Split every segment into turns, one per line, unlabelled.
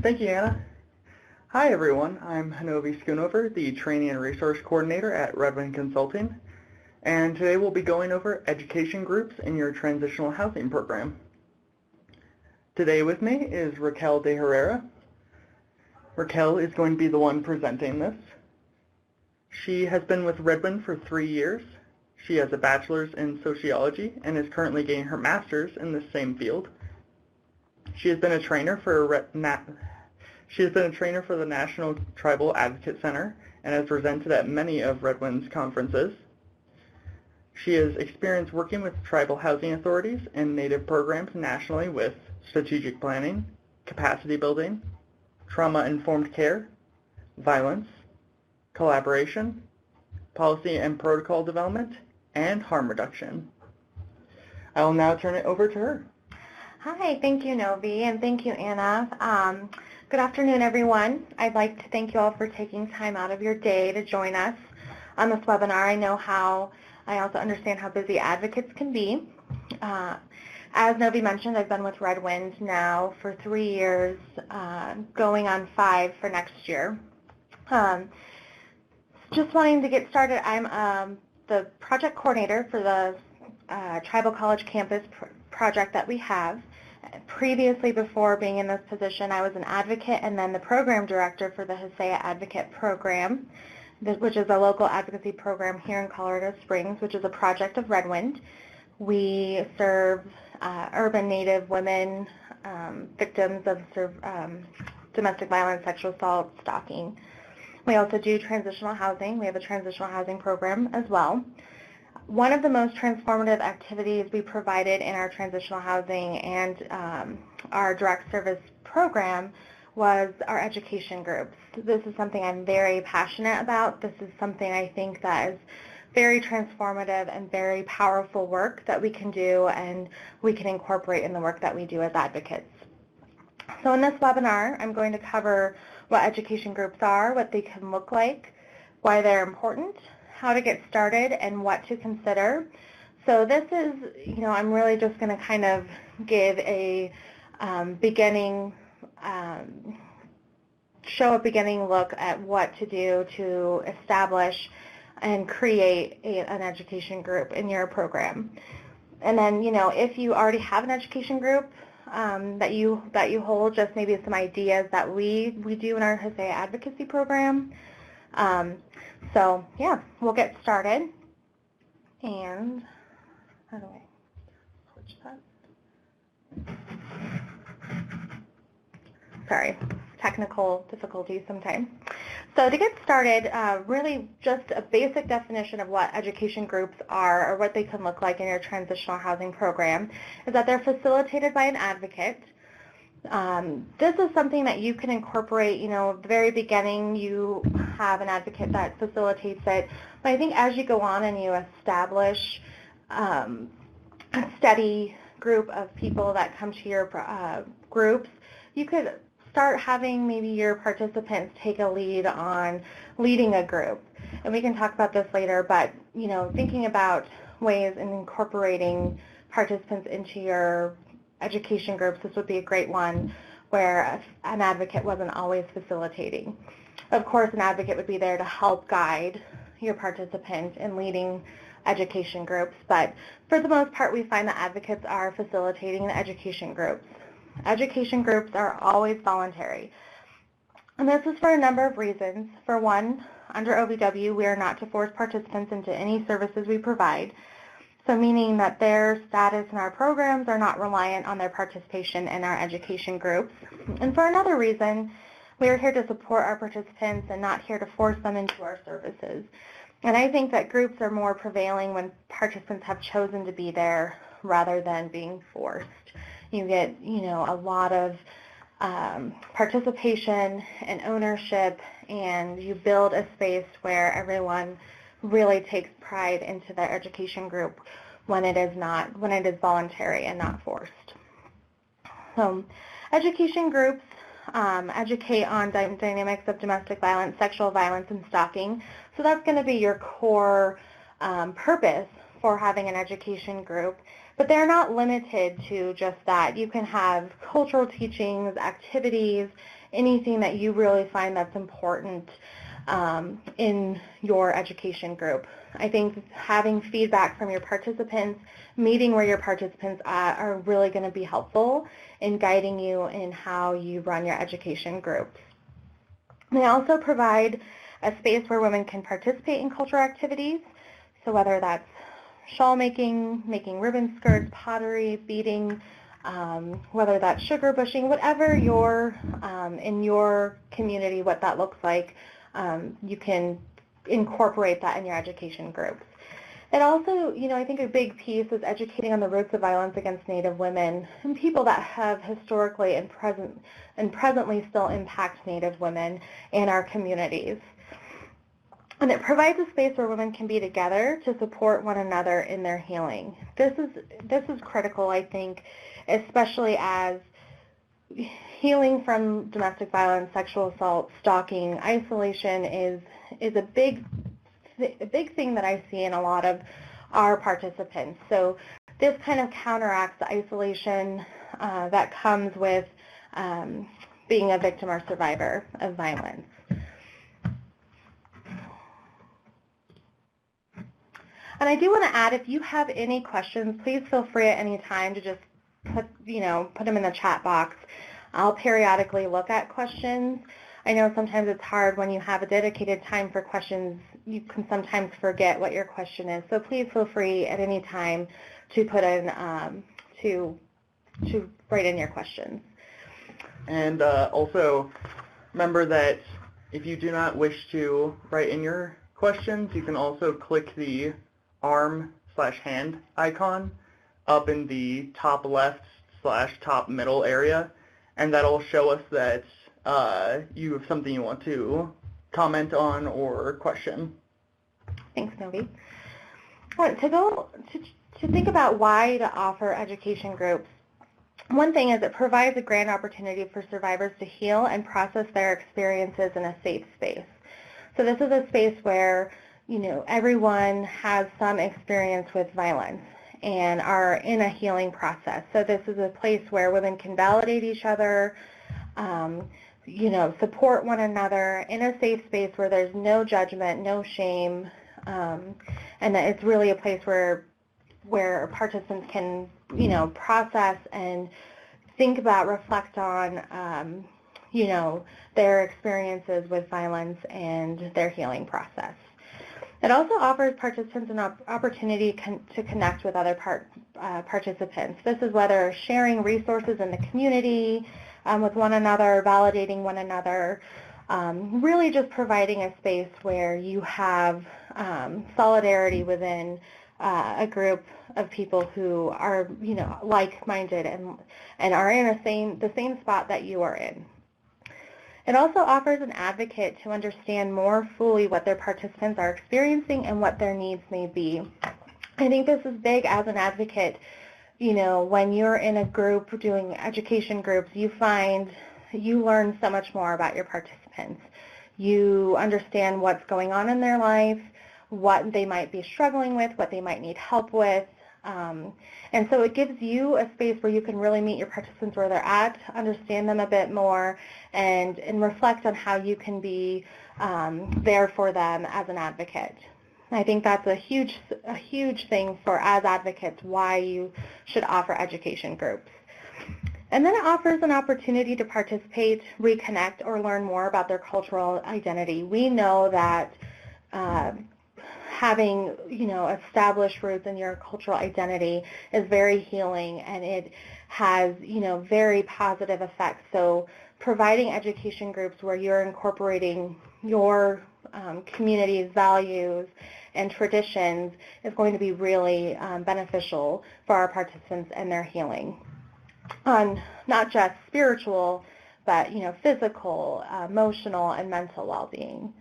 Thank you, Anna. Hi, everyone. I'm Hanovi Schoonover, the Training and Resource Coordinator at Redwind Consulting, and today we'll be going over education groups in your transitional housing program. Today with me is Raquel DeHerrera. Raquel is going to be the one presenting this. She has been with Redwind for 3 years. She has a bachelor's in sociology and is currently getting her master's in the same field. She has been a trainer for the National Tribal Advocate Center and has presented at many of Redwind's conferences. She has experience working with tribal housing authorities and Native programs nationally with strategic planning, capacity building, trauma-informed care, violence, collaboration, policy and protocol development, and harm reduction. I will now turn it over to her.
Hi, thank you, Novi, and thank you, Anna. Good afternoon, everyone. I'd like to thank you all for taking time out of your day to join us on this webinar. I also understand how busy advocates can be. As Novi mentioned, I've been with Redwind now for 3 years, going on 5 for next year. Just wanting to get started, I'm the project coordinator for the Tribal College Campus project that we have. Previously, before being in this position, I was an advocate and then the program director for the Haseya Advocate Program, which is a local advocacy program here in Colorado Springs, which is a project of Redwind. We serve urban Native women, victims of domestic violence, sexual assault, stalking. We also do transitional housing. We have a transitional housing program as well. One of the most transformative activities we provided in our transitional housing and our direct service program was our education groups. This is something I'm very passionate about. This is something I think that is very transformative and very powerful work that we can do and we can incorporate in the work that we do as advocates. So in this webinar, I'm going to cover what education groups are, what they can look like, why they're important, how to get started, and what to consider. So this is, I'm really just going to kind of give a show a beginning look at what to do to establish and create an education group in your program. And then, if you already have an education group that you hold, just maybe some ideas that we do in our Haseya Advocacy Program. So yeah, we'll get started. And how do I switch that? Sorry, technical difficulties sometimes. So to get started, really just a basic definition of what education groups are or what they can look like in your transitional housing program is that they're facilitated by an advocate. This is something that you can incorporate, at the very beginning you have an advocate that facilitates it, but I think as you go on and you establish a steady group of people that come to your groups, you could start having maybe your participants take a lead on leading a group. And we can talk about this later, but thinking about ways in incorporating participants into your education groups, this would be a great one where an advocate wasn't always facilitating. Of course, an advocate would be there to help guide your participants in leading education groups, but for the most part, we find that advocates are facilitating the education groups. Education groups are always voluntary, and this is for a number of reasons. For one, under OVW, we are not to force participants into any services we provide. So meaning that their status in our programs are not reliant on their participation in our education groups. And for another reason, we are here to support our participants and not here to force them into our services. And I think that groups are more prevailing when participants have chosen to be there rather than being forced. You get, a lot of participation and ownership, and you build a space where everyone really takes pride into their education group when it is voluntary and not forced. So education groups educate on dynamics of domestic violence, sexual violence, and stalking. So that's going to be your core purpose for having an education group. But they're not limited to just that. You can have cultural teachings, activities, anything that you really find that's important in your education group. I think having feedback from your participants, meeting where your participants are really going to be helpful in guiding you in how you run your education groups. They also provide a space where women can participate in cultural activities, so whether that's shawl making, making ribbon skirts, pottery, beading, whether that's sugar bushing, whatever in your community, what that looks like, you can incorporate that in your education groups. It also, I think a big piece is educating on the roots of violence against Native women and people that have historically and presently still impact Native women in our communities. And it provides a space where women can be together to support one another in their healing. This is critical, I think, especially as healing from domestic violence, sexual assault, stalking, isolation is a big thing that I see in a lot of our participants. So this kind of counteracts the isolation that comes with being a victim or survivor of violence. And I do want to add, if you have any questions, please feel free at any time to just put them in the chat box. I'll periodically look at questions. I know sometimes it's hard when you have a dedicated time for questions. You can sometimes forget what your question is. So please feel free at any time to put in, to write in your questions.
And also remember that if you do not wish to write in your questions, you can also click the arm/hand icon up in the top left/top middle area, and that'll show us that you have something you want to comment on or question.
Thanks, Novi. All right, to think about why to offer education groups, one thing is it provides a grand opportunity for survivors to heal and process their experiences in a safe space. So this is a space where everyone has some experience with violence and are in a healing process. So this is a place where women can validate each other, support one another in a safe space where there's no judgment, no shame, and that it's really a place where participants can, process and think about, reflect on, their experiences with violence and their healing process. It also offers participants an opportunity to connect with other participants. This is whether sharing resources in the community with one another, validating one another, really just providing a space where you have solidarity within a group of people who are, like-minded and are in the same spot that you are in. It also offers an advocate to understand more fully what their participants are experiencing and what their needs may be. I think this is big as an advocate. When you're in a group doing education groups, you learn so much more about your participants. You understand what's going on in their life, what they might be struggling with, what they might need help with. And so it gives you a space where you can really meet your participants where they're at, understand them a bit more, and reflect on how you can be there for them as an advocate. I think that's a huge thing for, as advocates, why you should offer education groups. And then it offers an opportunity to participate, reconnect, or learn more about their cultural identity. We know that having, established roots in your cultural identity is very healing, and it has, very positive effects. So providing education groups where you're incorporating your community's values and traditions is going to be really beneficial for our participants and their healing on not just spiritual, but, physical, emotional, and mental well-being.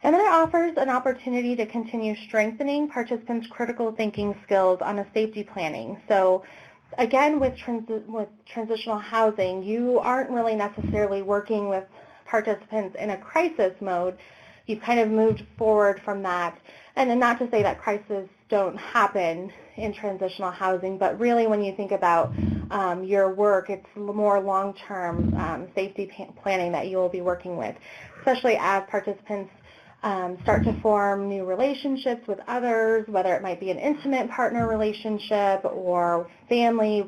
And then it offers an opportunity to continue strengthening participants' critical thinking skills on a safety planning. So again, with transitional housing, you aren't really necessarily working with participants in a crisis mode. You've kind of moved forward from that. And then not to say that crisis don't happen in transitional housing, but really when you think about your work, it's more long-term safety planning that you will be working with, especially as participants start to form new relationships with others, whether it might be an intimate partner relationship or family,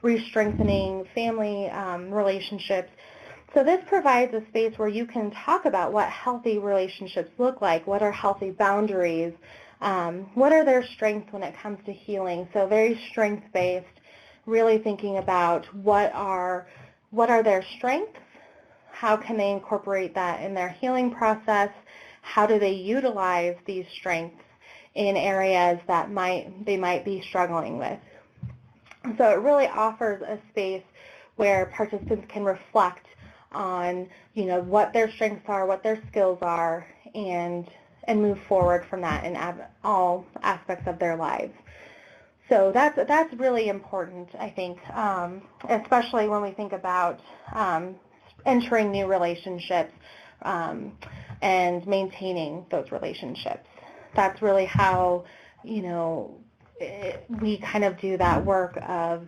re-strengthening family relationships. So this provides a space where you can talk about what healthy relationships look like, what are healthy boundaries, what are their strengths when it comes to healing. So very strength-based, really thinking about what are their strengths, how can they incorporate that in their healing process, how do they utilize these strengths in areas that they might be struggling with. So it really offers a space where participants can reflect on, what their strengths are, what their skills are, and move forward from that in all aspects of their lives. So that's really important, I think, especially when we think about entering new relationships and maintaining those relationships. That's really how, we kind of do that work of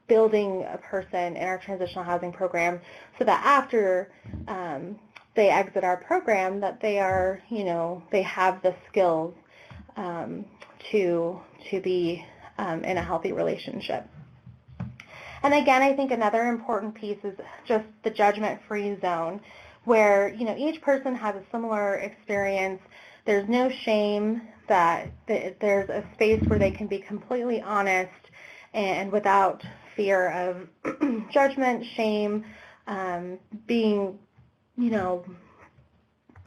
building a person in our transitional housing program so that after they exit our program, that they are, they have the skills to be in a healthy relationship. And again, I think another important piece is just the judgment-free zone, where, each person has a similar experience. There's no shame, that there's a space where they can be completely honest and without fear of judgment, shame, being,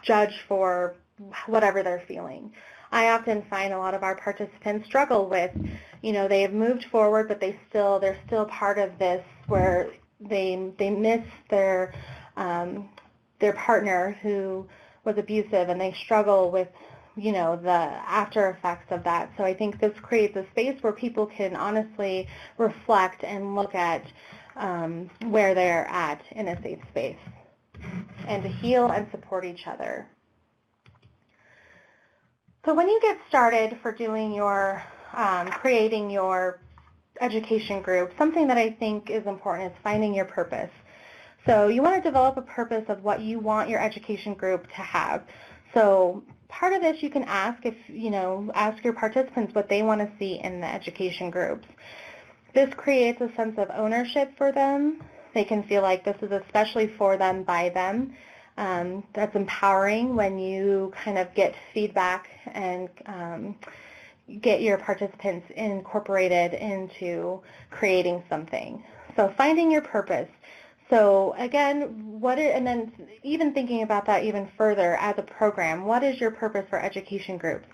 judged for whatever they're feeling. I often find a lot of our participants struggle with, they've moved forward, but they're still part of this where they miss their partner who was abusive, and they struggle with, the after effects of that. So I think this creates a space where people can honestly reflect and look at where they're at in a safe space, and to heal and support each other. So when you get started for doing your, creating your education group, something that I think is important is finding your purpose. So you want to develop a purpose of what you want your education group to have. So part of this you can ask ask your participants what they want to see in the education groups. This creates a sense of ownership for them. They can feel like this is especially for them, by them. That's empowering when you kind of get feedback and get your participants incorporated into creating something. So finding your purpose. So again, and then even thinking about that even further as a program, what is your purpose for education groups?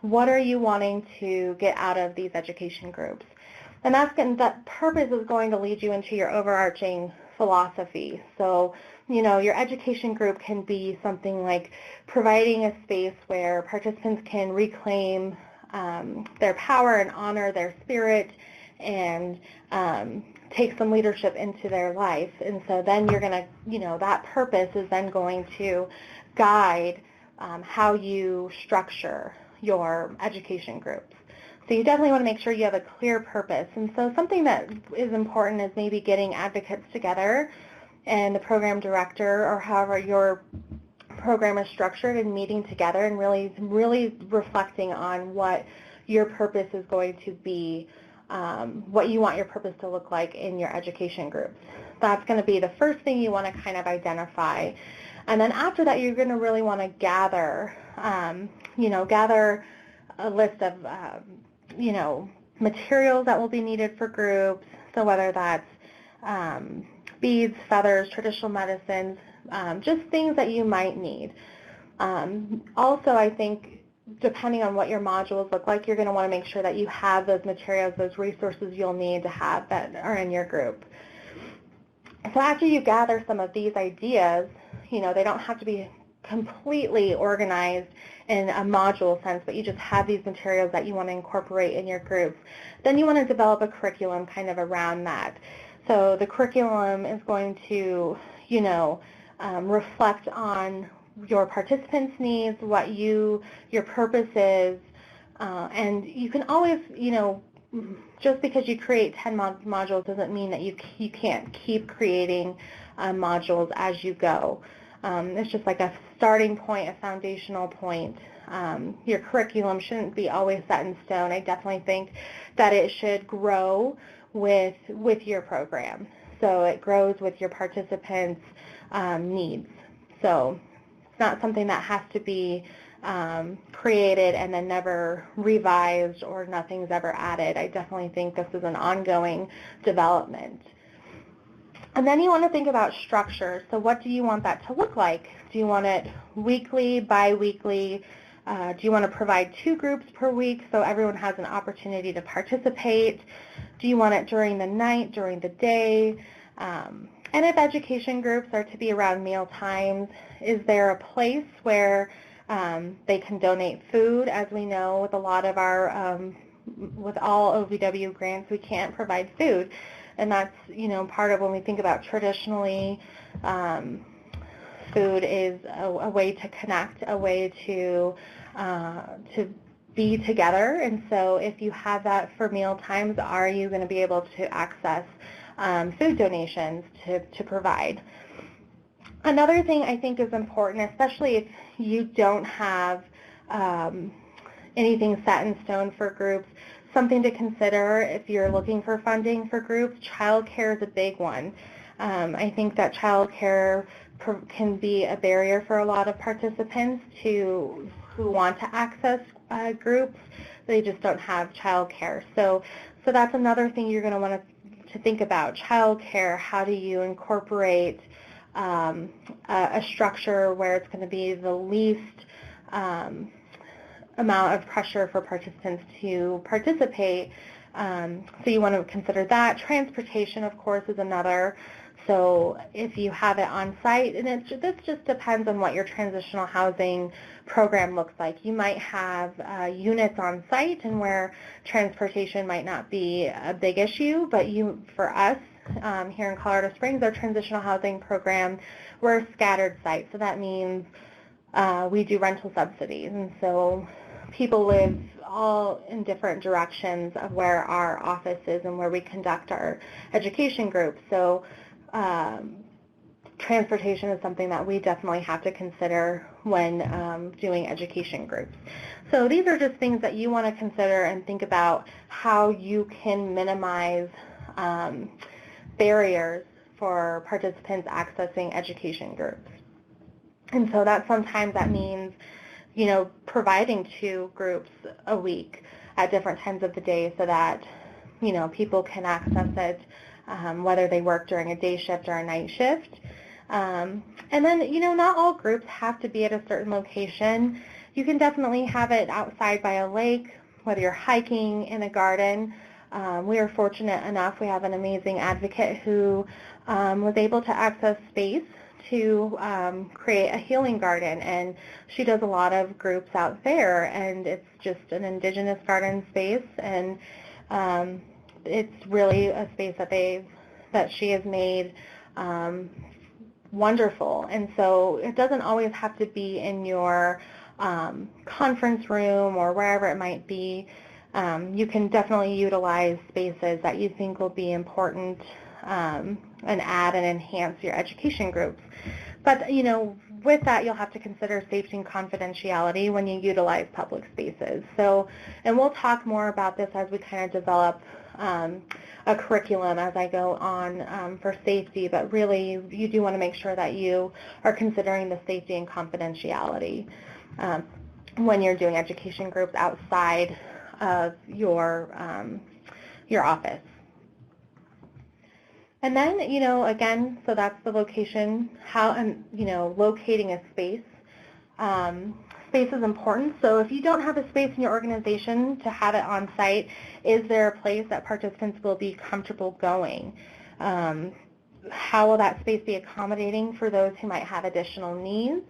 What are you wanting to get out of these education groups? And that purpose is going to lead you into your overarching philosophy. So, your education group can be something like providing a space where participants can reclaim their power and honor their spirit and take some leadership into their life. And so then you're going to, that purpose is then going to guide how you structure your education groups. So you definitely want to make sure you have a clear purpose. And so something that is important is maybe getting advocates together and the program director, or however your program is structured, and meeting together and really reflecting on what your purpose is going to be, what you want your purpose to look like in your education groups. That's going to be the first thing you want to kind of identify. And then after that, you're going to really want to gather a list of, materials that will be needed for groups. So whether that's beads, feathers, traditional medicines, just things that you might need. Also, I think depending on what your modules look like, you're going to want to make sure that you have those materials, those resources you'll need to have that are in your group. So after you gather some of these ideas, they don't have to be completely organized in a module sense, but you just have these materials that you want to incorporate in your groups. Then you want to develop a curriculum kind of around that. So the curriculum is going to, reflect on your participants' needs, what your purpose is, and you can always, just because you create 10 modules doesn't mean that you can't keep creating modules as you go. It's just like a starting point, a foundational point. Your curriculum shouldn't be always set in stone. I definitely think that it should grow with your program. So it grows with your participants' needs. So it's not something that has to be created and then never revised or nothing's ever added. I definitely think this is an ongoing development. And then you want to think about structure. So what do you want that to look like? Do you want it weekly, bi-weekly? Do you want to provide 2 groups per week so everyone has an opportunity to participate? Do you want it during the night, during the day? And if education groups are to be around meal times, is there a place where they can donate food? As we know, with a lot of our, with all OVW grants, we can't provide food. And that's, part of when we think about traditionally, food is a way to connect, a way to be together. And so if you have that for meal times, are you going to be able to access food donations to provide? Another thing I think is important, especially if you don't have anything set in stone for groups, something to consider if you're looking for funding for groups, childcare is a big one. I think that childcare can be a barrier for a lot of participants who want to access groups. They just don't have childcare. So that's another thing you're going to want to think about. Childcare, how do you incorporate a structure where it's going to be the least amount of pressure for participants to participate. So you want to consider that. Transportation, of course, is another. So if you have it on site, and this just depends on what your transitional housing program looks like. You might have units on site and where transportation might not be a big issue, but for us here in Colorado Springs, our transitional housing program, we're a scattered site. So that means we do rental subsidies, and so people live all in different directions of where our office is and where we conduct our education groups. So transportation is something that we definitely have to consider when doing education groups. So these are just things that you want to consider and think about how you can minimize barriers for participants accessing education groups. And so sometimes that means, providing 2 groups a week at different times of the day so that, people can access it, whether they work during a day shift or a night shift. And then, not all groups have to be at a certain location. You can definitely have it outside by a lake, whether you're hiking in a garden. We are fortunate enough, we have an amazing advocate who was able to access space to create a healing garden, and she does a lot of groups out there, and it's just an indigenous garden space, and it's really a space that she has made wonderful. And so it doesn't always have to be in your conference room or wherever it might be. You can definitely utilize spaces that you think will be important and add and enhance your education groups. But, with that, you'll have to consider safety and confidentiality when you utilize public spaces. So, and we'll talk more about this as we kind of develop a curriculum as I go on for safety, but really you do want to make sure that you are considering the safety and confidentiality when you're doing education groups outside of your office. And then, again, so that's the location, locating a space. Space is important. So if you don't have a space in your organization to have it on site, is there a place that participants will be comfortable going? How will that space be accommodating for those who might have additional needs?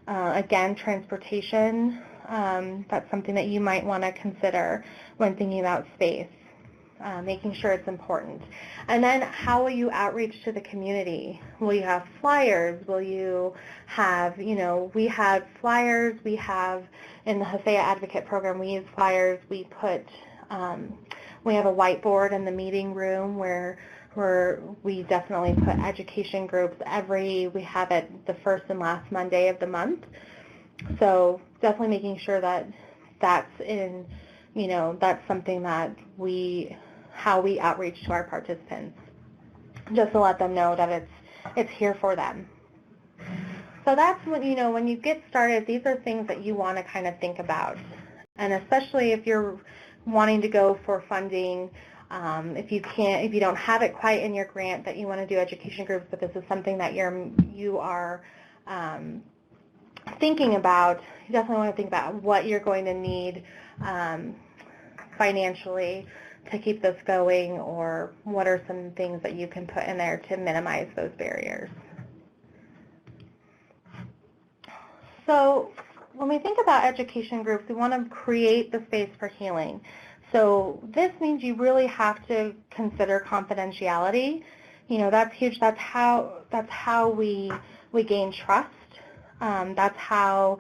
Again, transportation, that's something that you might want to consider when thinking about space. making sure it's important. And then how will you outreach to the community? Will you have flyers? Will you have, we have flyers, we have in the Haseya Advocate Program, we use flyers, we have a whiteboard in the meeting room where we definitely put education groups we have it the first and last Monday of the month. So definitely making sure that that's something that how we outreach to our participants, just to let them know that it's here for them. So that's when you get started, these are things that you want to kind of think about. And especially if you're wanting to go for funding, if you don't have it quite in your grant that you want to do education groups, but this is something that you are thinking about, you definitely want to think about what you're going to need financially to keep this going, or what are some things that you can put in there to minimize those barriers. So when we think about education groups, we want to create the space for healing. So this means you really have to consider confidentiality. That's huge. That's how we gain trust. That's how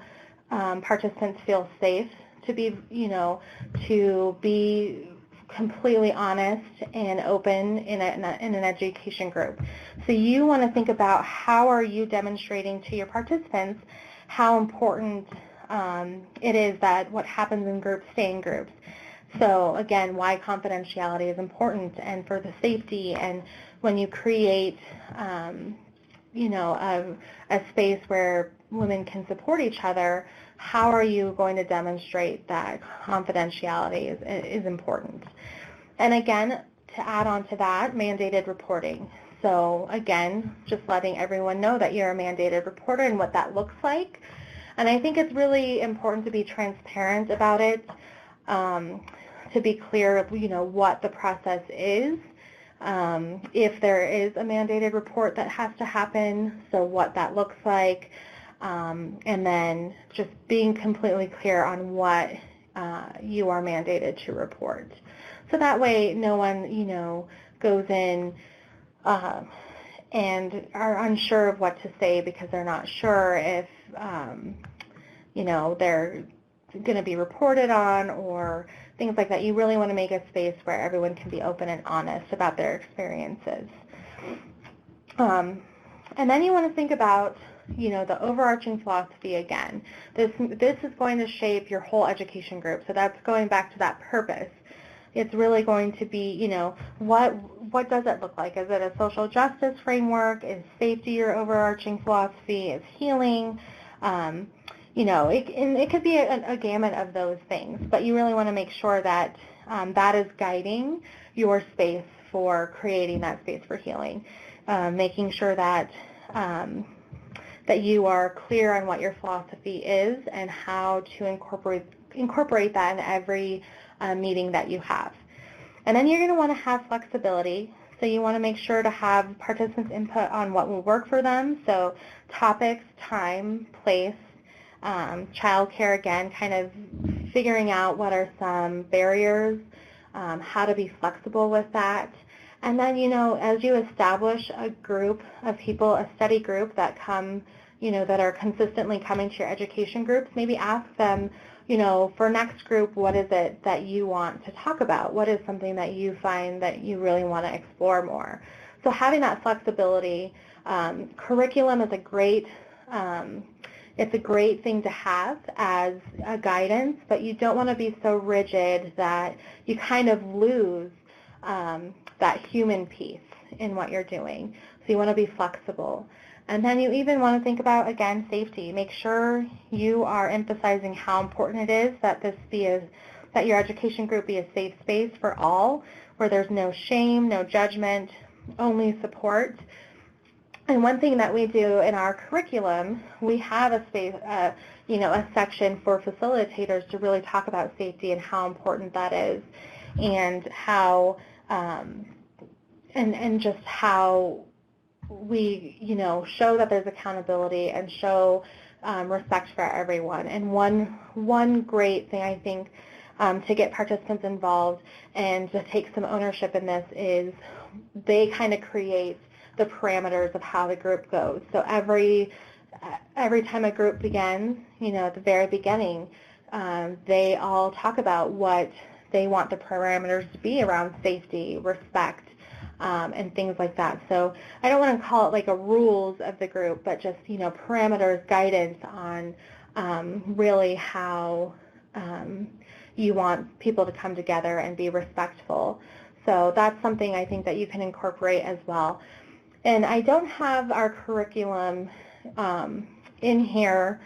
participants feel safe to be completely honest and open in an education group. So you want to think about how are you demonstrating to your participants how important it is that what happens in groups stay in groups. So again, why confidentiality is important, and for the safety, and when you create a space where women can support each other, how are you going to demonstrate that confidentiality is important? And again, to add on to that, mandated reporting. So again, just letting everyone know that you're a mandated reporter and what that looks like. And I think it's really important to be transparent about it, to be clear of what the process is. If there is a mandated report that has to happen, so what that looks like, and then just being completely clear on what you are mandated to report. So that way no one, goes in and are unsure of what to say because they're not sure if, they're going to be reported on or things like that. You really want to make a space where everyone can be open and honest about their experiences. And then you want to think about, the overarching philosophy again. This is going to shape your whole education group. So that's going back to that purpose. It's really going to be, what does it look like? Is it a social justice framework? Is safety your overarching philosophy? Is healing? It could be a gamut of those things, but you really want to make sure that that is guiding your space for creating that space for healing, making sure that that you are clear on what your philosophy is and how to incorporate that in every meeting that you have. And then you're going to want to have flexibility. So you want to make sure to have participants' input on what will work for them. So topics, time, place, childcare, again, kind of figuring out what are some barriers, how to be flexible with that. And then, as you establish a group of people, a steady group that come, that are consistently coming to your education groups, maybe ask them, for next group, what is it that you want to talk about? What is something that you find that you really want to explore more? So having that flexibility, curriculum is a great thing to have as a guidance, but you don't want to be so rigid that you kind of lose that human piece in what you're doing. So you want to be flexible. And then you even want to think about, again, safety. Make sure you are emphasizing how important it is that that your education group be a safe space for all, where there's no shame, no judgment, only support. And one thing that we do in our curriculum, we have a space, a section for facilitators to really talk about safety and how important that is, and how, and just how we, show that there's accountability and show respect for everyone. And one great thing I think to get participants involved and to take some ownership in this is they kind of create the parameters of how the group goes. So every time a group begins, at the very beginning, they all talk about what they want the parameters to be around safety, respect, and things like that. So I don't want to call it like a rules of the group, but just, parameters, guidance on really how you want people to come together and be respectful. So that's something I think that you can incorporate as well. And I don't have our curriculum in here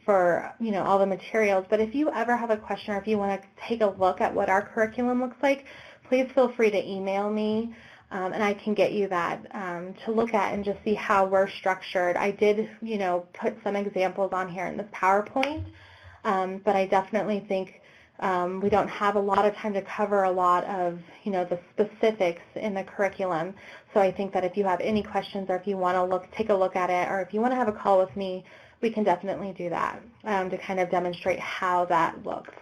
for all the materials, but if you ever have a question or if you want to take a look at what our curriculum looks like, please feel free to email me and I can get you that to look at and just see how we're structured. I did put some examples on here in this PowerPoint, but I definitely think we don't have a lot of time to cover a lot of the specifics in the curriculum. So I think that if you have any questions or if you want to take a look at it or if you want to have a call with me, we can definitely do that to kind of demonstrate how that looks,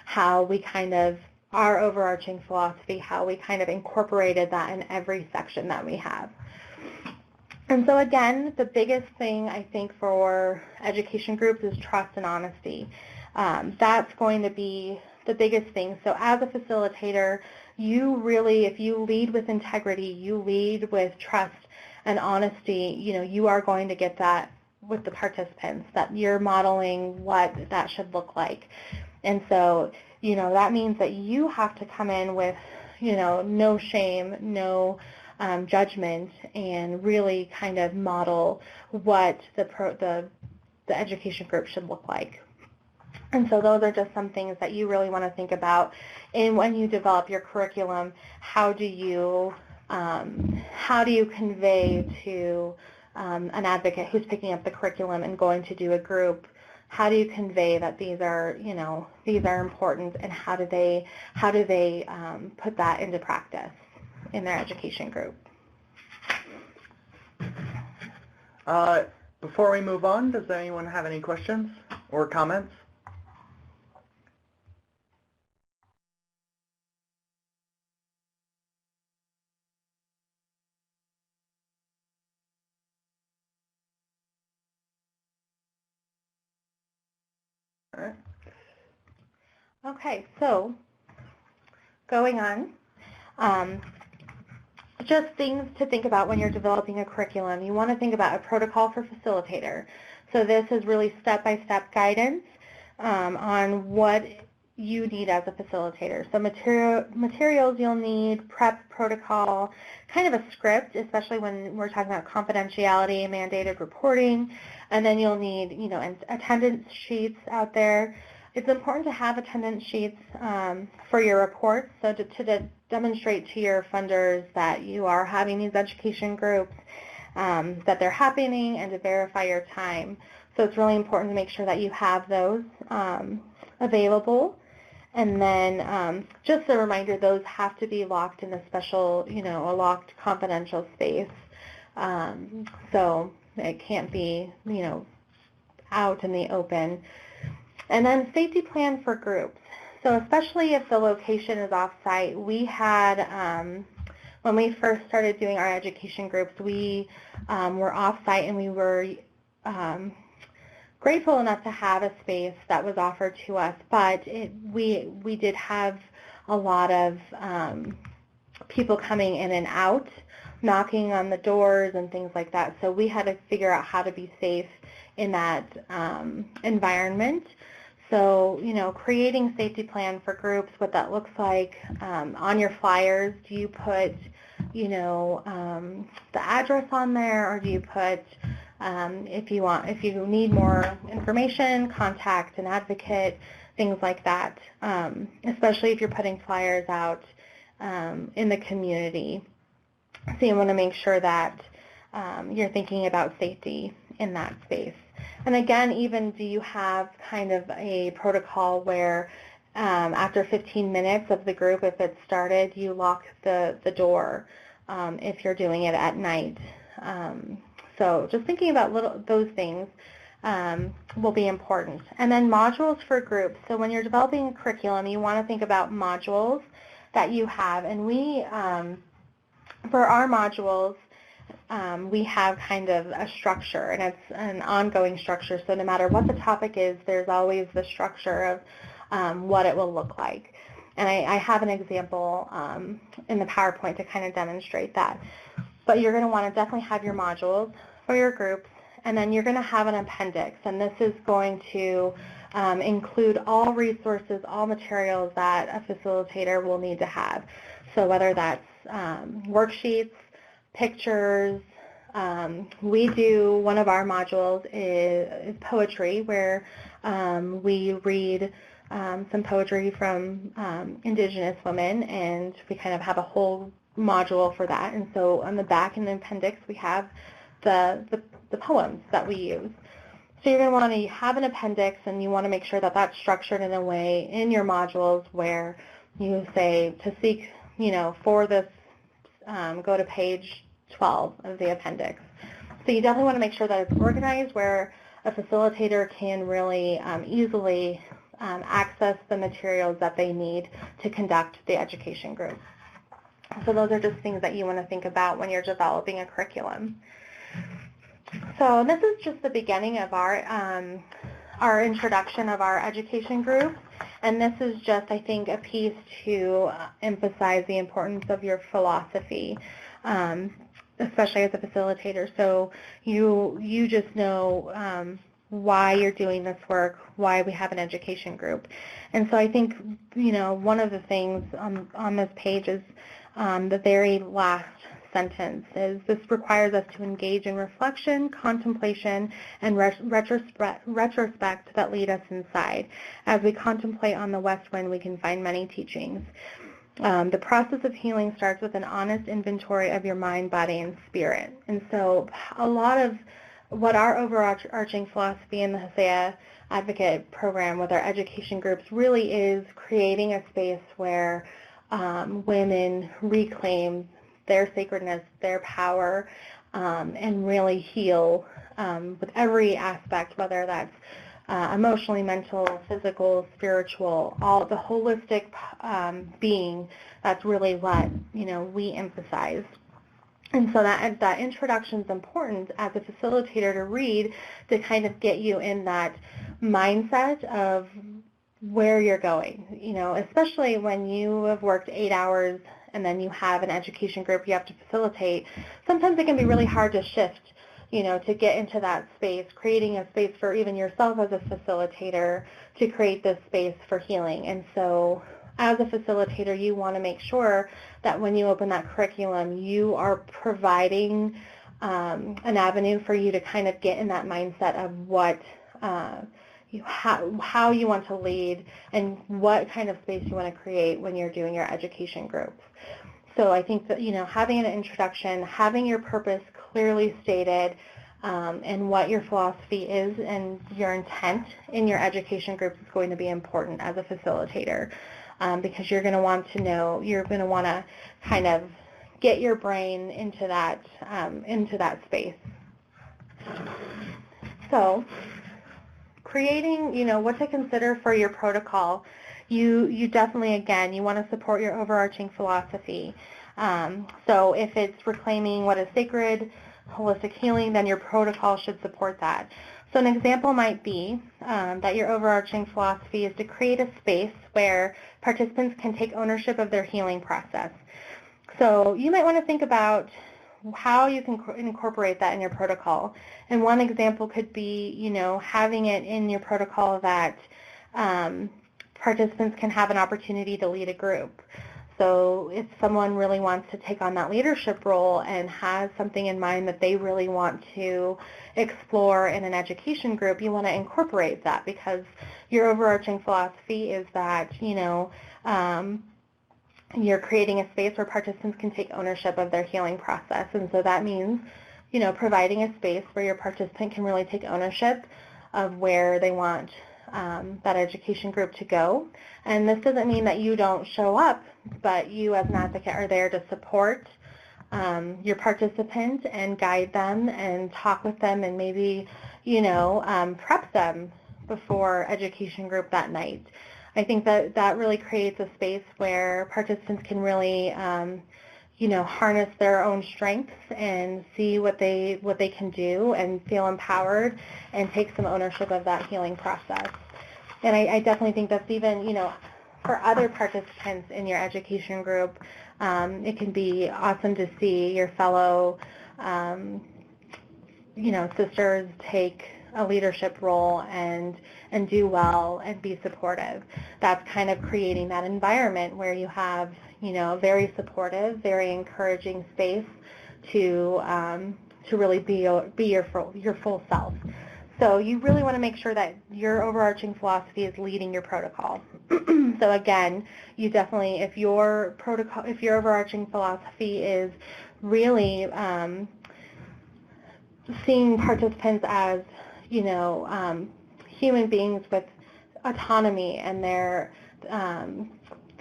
how we kind of, our overarching philosophy, how we kind of incorporated that in every section that we have. And so again, the biggest thing I think for education groups is trust and honesty. That's going to be the biggest thing. So as a facilitator, you really, if you lead with integrity, you lead with trust and honesty, you are going to get that with the participants, that you're modeling what that should look like. And so, that means that you have to come in with, no shame, no judgment, and really kind of model what the education group should look like. And so those are just some things that you really want to think about. And when you develop your curriculum, how do you convey to an advocate who's picking up the curriculum and going to do a group, how do you convey that these are important, and how do they put that into practice in their education group?
Before we move on, does anyone have any questions or comments? All right.
Okay, so going on, just things to think about when you're developing a curriculum. You want to think about a protocol for facilitator. So this is really step-by-step guidance on what you need as a facilitator. So materials you'll need, prep protocol, kind of a script, especially when we're talking about confidentiality, mandated reporting, and then you'll need, attendance sheets out there. It's important to have attendance sheets for your reports, so to demonstrate to your funders that you are having these education groups, that they're happening, and to verify your time. So it's really important to make sure that you have those available. And then just a reminder, those have to be locked in a special, a locked confidential space. So it can't be, out in the open. And then safety plan for groups. So especially if the location is off-site, we had, when we first started doing our education groups, we were off-site and we were grateful enough to have a space that was offered to us, but we did have a lot of people coming in and out, knocking on the doors and things like that. So we had to figure out how to be safe in that environment. So, creating safety plan for groups, what that looks like. On your flyers, do you put, the address on there, or do you put, if you need more information, contact an advocate, things like that, especially if you're putting flyers out in the community. So you want to make sure that you're thinking about safety in that space. And again, even do you have kind of a protocol where after 15 minutes of the group, if it's started, you lock the door if you're doing it at night. So just thinking about those things. will be important. And then modules for groups. So when you're developing a curriculum, you want to think about modules that you have. And we, for our modules, we have kind of a structure, and it's an ongoing structure. So no matter what the topic is, there's always the structure of what it will look like. And I have an example in the PowerPoint to kind of demonstrate that. But you're going to want to definitely have your modules for your groups, and then you're going to have an appendix, and this is going to include all resources, all materials that a facilitator will need to have. So whether that's worksheets, pictures, we do, one of our modules is poetry, where we read some poetry from Indigenous women, and we kind of have a whole module for that. And so on the back in the appendix, we have the poems that we use. So you're going to want to have an appendix, and you want to make sure that that's structured in a way in your modules where you say to seek, for this, go to page 12 of the appendix. So you definitely want to make sure that it's organized where a facilitator can really easily access the materials that they need to conduct the education group. So those are just things that you want to think about when you're developing a curriculum. So this is just the beginning of our introduction of our education group, and this is just, I think, a piece to emphasize the importance of your philosophy, especially as a facilitator. So you just know why you're doing this work, why we have an education group. And so I think, one of the things on this page is the very last sentence is, this requires us to engage in reflection, contemplation, and retrospect that lead us inside. As we contemplate on the west wind, we can find many teachings. The process of healing starts with an honest inventory of your mind, body, and spirit. And so a lot of what our overarching philosophy in the Haseya Advocate Program with our education groups really is creating a space where women reclaim their sacredness, their power, and really heal with every aspect, whether that's emotionally, mental, physical, spiritual, all the holistic being. That's really what we emphasize. And so that introduction is important as a facilitator to read, to kind of get you in that mindset of where you're going, especially when you have worked 8 hours and then you have an education group you have to facilitate. Sometimes it can be really hard to shift, to get into that space, creating a space for even yourself as a facilitator to create this space for healing. And so as a facilitator, you want to make sure that when you open that curriculum, you are providing an avenue for you to kind of get in that mindset of what how you want to lead and what kind of space you want to create when you're doing your education groups. So I think that, having an introduction, having your purpose clearly stated, and what your philosophy is and your intent in your education groups is going to be important as a facilitator, because you're going to want to know, you're going to want to kind of get your brain into that space. So creating, what to consider for your protocol. You definitely, again, you want to support your overarching philosophy. So if it's reclaiming what is sacred, holistic healing, then your protocol should support that. So an example might be that your overarching philosophy is to create a space where participants can take ownership of their healing process. So you might want to think about how you can incorporate that in your protocol. And one example could be, having it in your protocol that participants can have an opportunity to lead a group. So if someone really wants to take on that leadership role and has something in mind that they really want to explore in an education group, you want to incorporate that, because your overarching philosophy is that, you're creating a space where participants can take ownership of their healing process. And so that means, providing a space where your participant can really take ownership of where they want that education group to go. And this doesn't mean that you don't show up, but you as an advocate are there to support your participant and guide them and talk with them and maybe, prep them before education group that night. I think that really creates a space where participants can really harness their own strengths and see what they can do and feel empowered and take some ownership of that healing process. And I definitely think that's even, for other participants in your education group, it can be awesome to see your fellow, sisters take a leadership role and do well and be supportive. That's kind of creating that environment where you have, very supportive, very encouraging space to really be your full self. So you really want to make sure that your overarching philosophy is leading your protocol. So again, you definitely, if your overarching philosophy is really seeing participants as, human beings with autonomy and their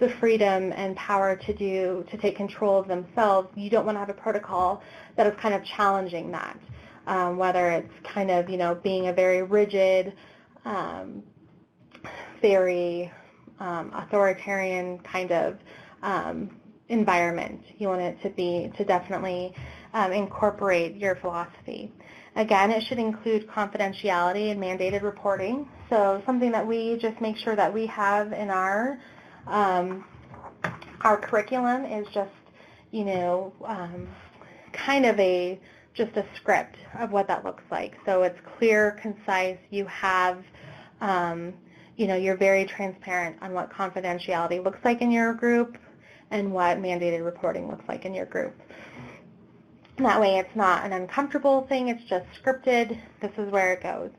the freedom and power to take control of themselves, you don't want to have a protocol that is kind of challenging that. Whether it's kind of, being a very rigid, very authoritarian kind of environment. You want it to definitely incorporate your philosophy. Again, it should include confidentiality and mandated reporting. So something that we just make sure that we have in our curriculum is just, kind of just a script of what that looks like. So it's clear, concise. You have, you're very transparent on what confidentiality looks like in your group and what mandated reporting looks like in your group. And that way it's not an uncomfortable thing, it's just scripted. This is where it goes.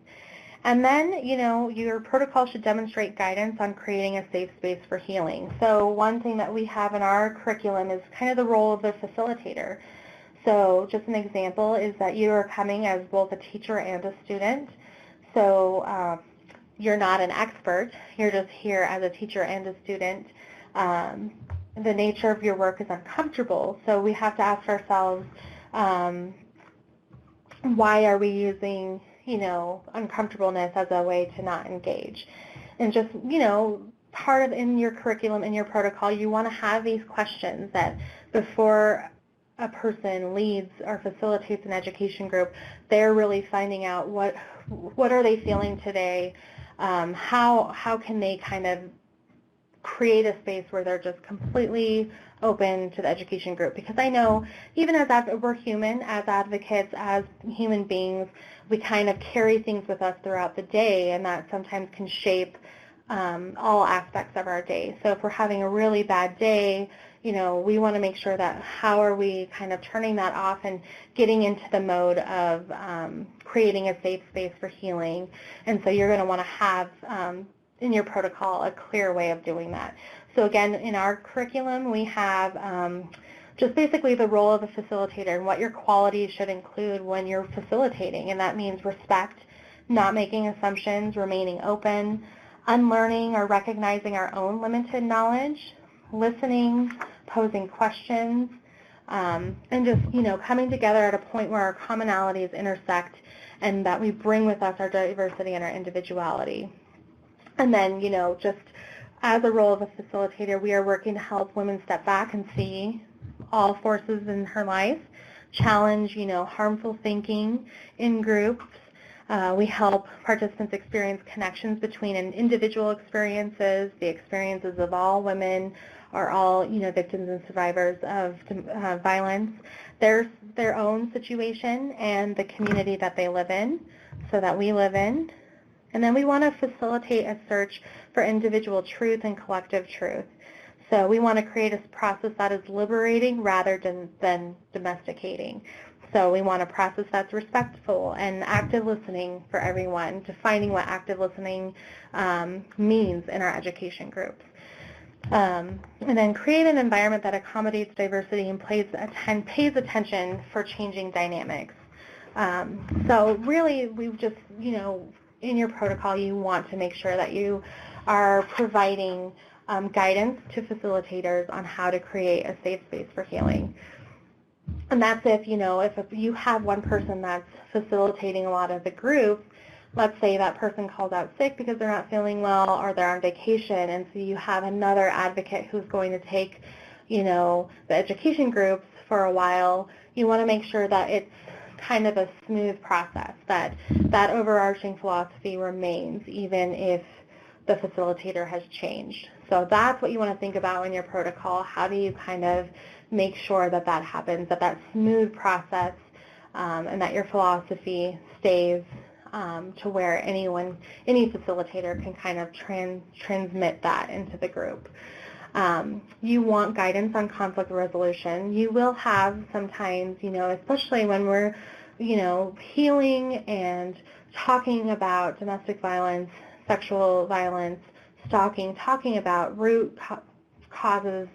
And then, your protocol should demonstrate guidance on creating a safe space for healing. So one thing that we have in our curriculum is kind of the role of the facilitator. So just an example is that you are coming as both a teacher and a student. So you're not an expert. You're just here as a teacher and a student. The nature of your work is uncomfortable. So we have to ask ourselves, why are we using, uncomfortableness as a way to not engage? And just, part of in your curriculum, in your protocol, you want to have these questions that before a person leads or facilitates an education group, they're really finding out what are they feeling today, how can they kind of create a space where they're just completely open to the education group. Because I know even as we're human, as advocates, as human beings, we kind of carry things with us throughout the day, and that sometimes can shape all aspects of our day. So if we're having a really bad day, we want to make sure that how are we kind of turning that off and getting into the mode of creating a safe space for healing. And so you're going to want to have in your protocol a clear way of doing that. So again, in our curriculum, we have just basically the role of a facilitator and what your qualities should include when you're facilitating. And that means respect, not making assumptions, remaining open, unlearning or recognizing our own limited knowledge, listening, posing questions, and just, coming together at a point where our commonalities intersect and that we bring with us our diversity and our individuality. And then, just as a role of a facilitator, we are working to help women step back and see all forces in her life, challenge, harmful thinking in groups. We help participants experience connections between individual experiences, the experiences of all women, or all, victims and survivors of violence, their own situation and the community that they live in, so that we live in. And then we want to facilitate a search for individual truth and collective truth. So we want to create a process that is liberating rather than domesticating. So we want a process that's respectful and active listening for everyone, defining what active listening means in our education groups. And then create an environment that accommodates diversity and pays attention for changing dynamics. So really, we've just, in your protocol, you want to make sure that you are providing guidance to facilitators on how to create a safe space for healing. And that's if you have one person that's facilitating a lot of the group, let's say that person calls out sick because they're not feeling well or they're on vacation, and so you have another advocate who's going to take, the education groups for a while. You want to make sure that it's kind of a smooth process, that overarching philosophy remains even if the facilitator has changed. So that's what you want to think about in your protocol. How do you kind of make sure that happens, that smooth process, and that your philosophy stays to where any facilitator can kind of transmit that into the group. You want guidance on conflict resolution. You will have sometimes, especially when we're, healing and talking about domestic violence, sexual violence, stalking, talking about root causes,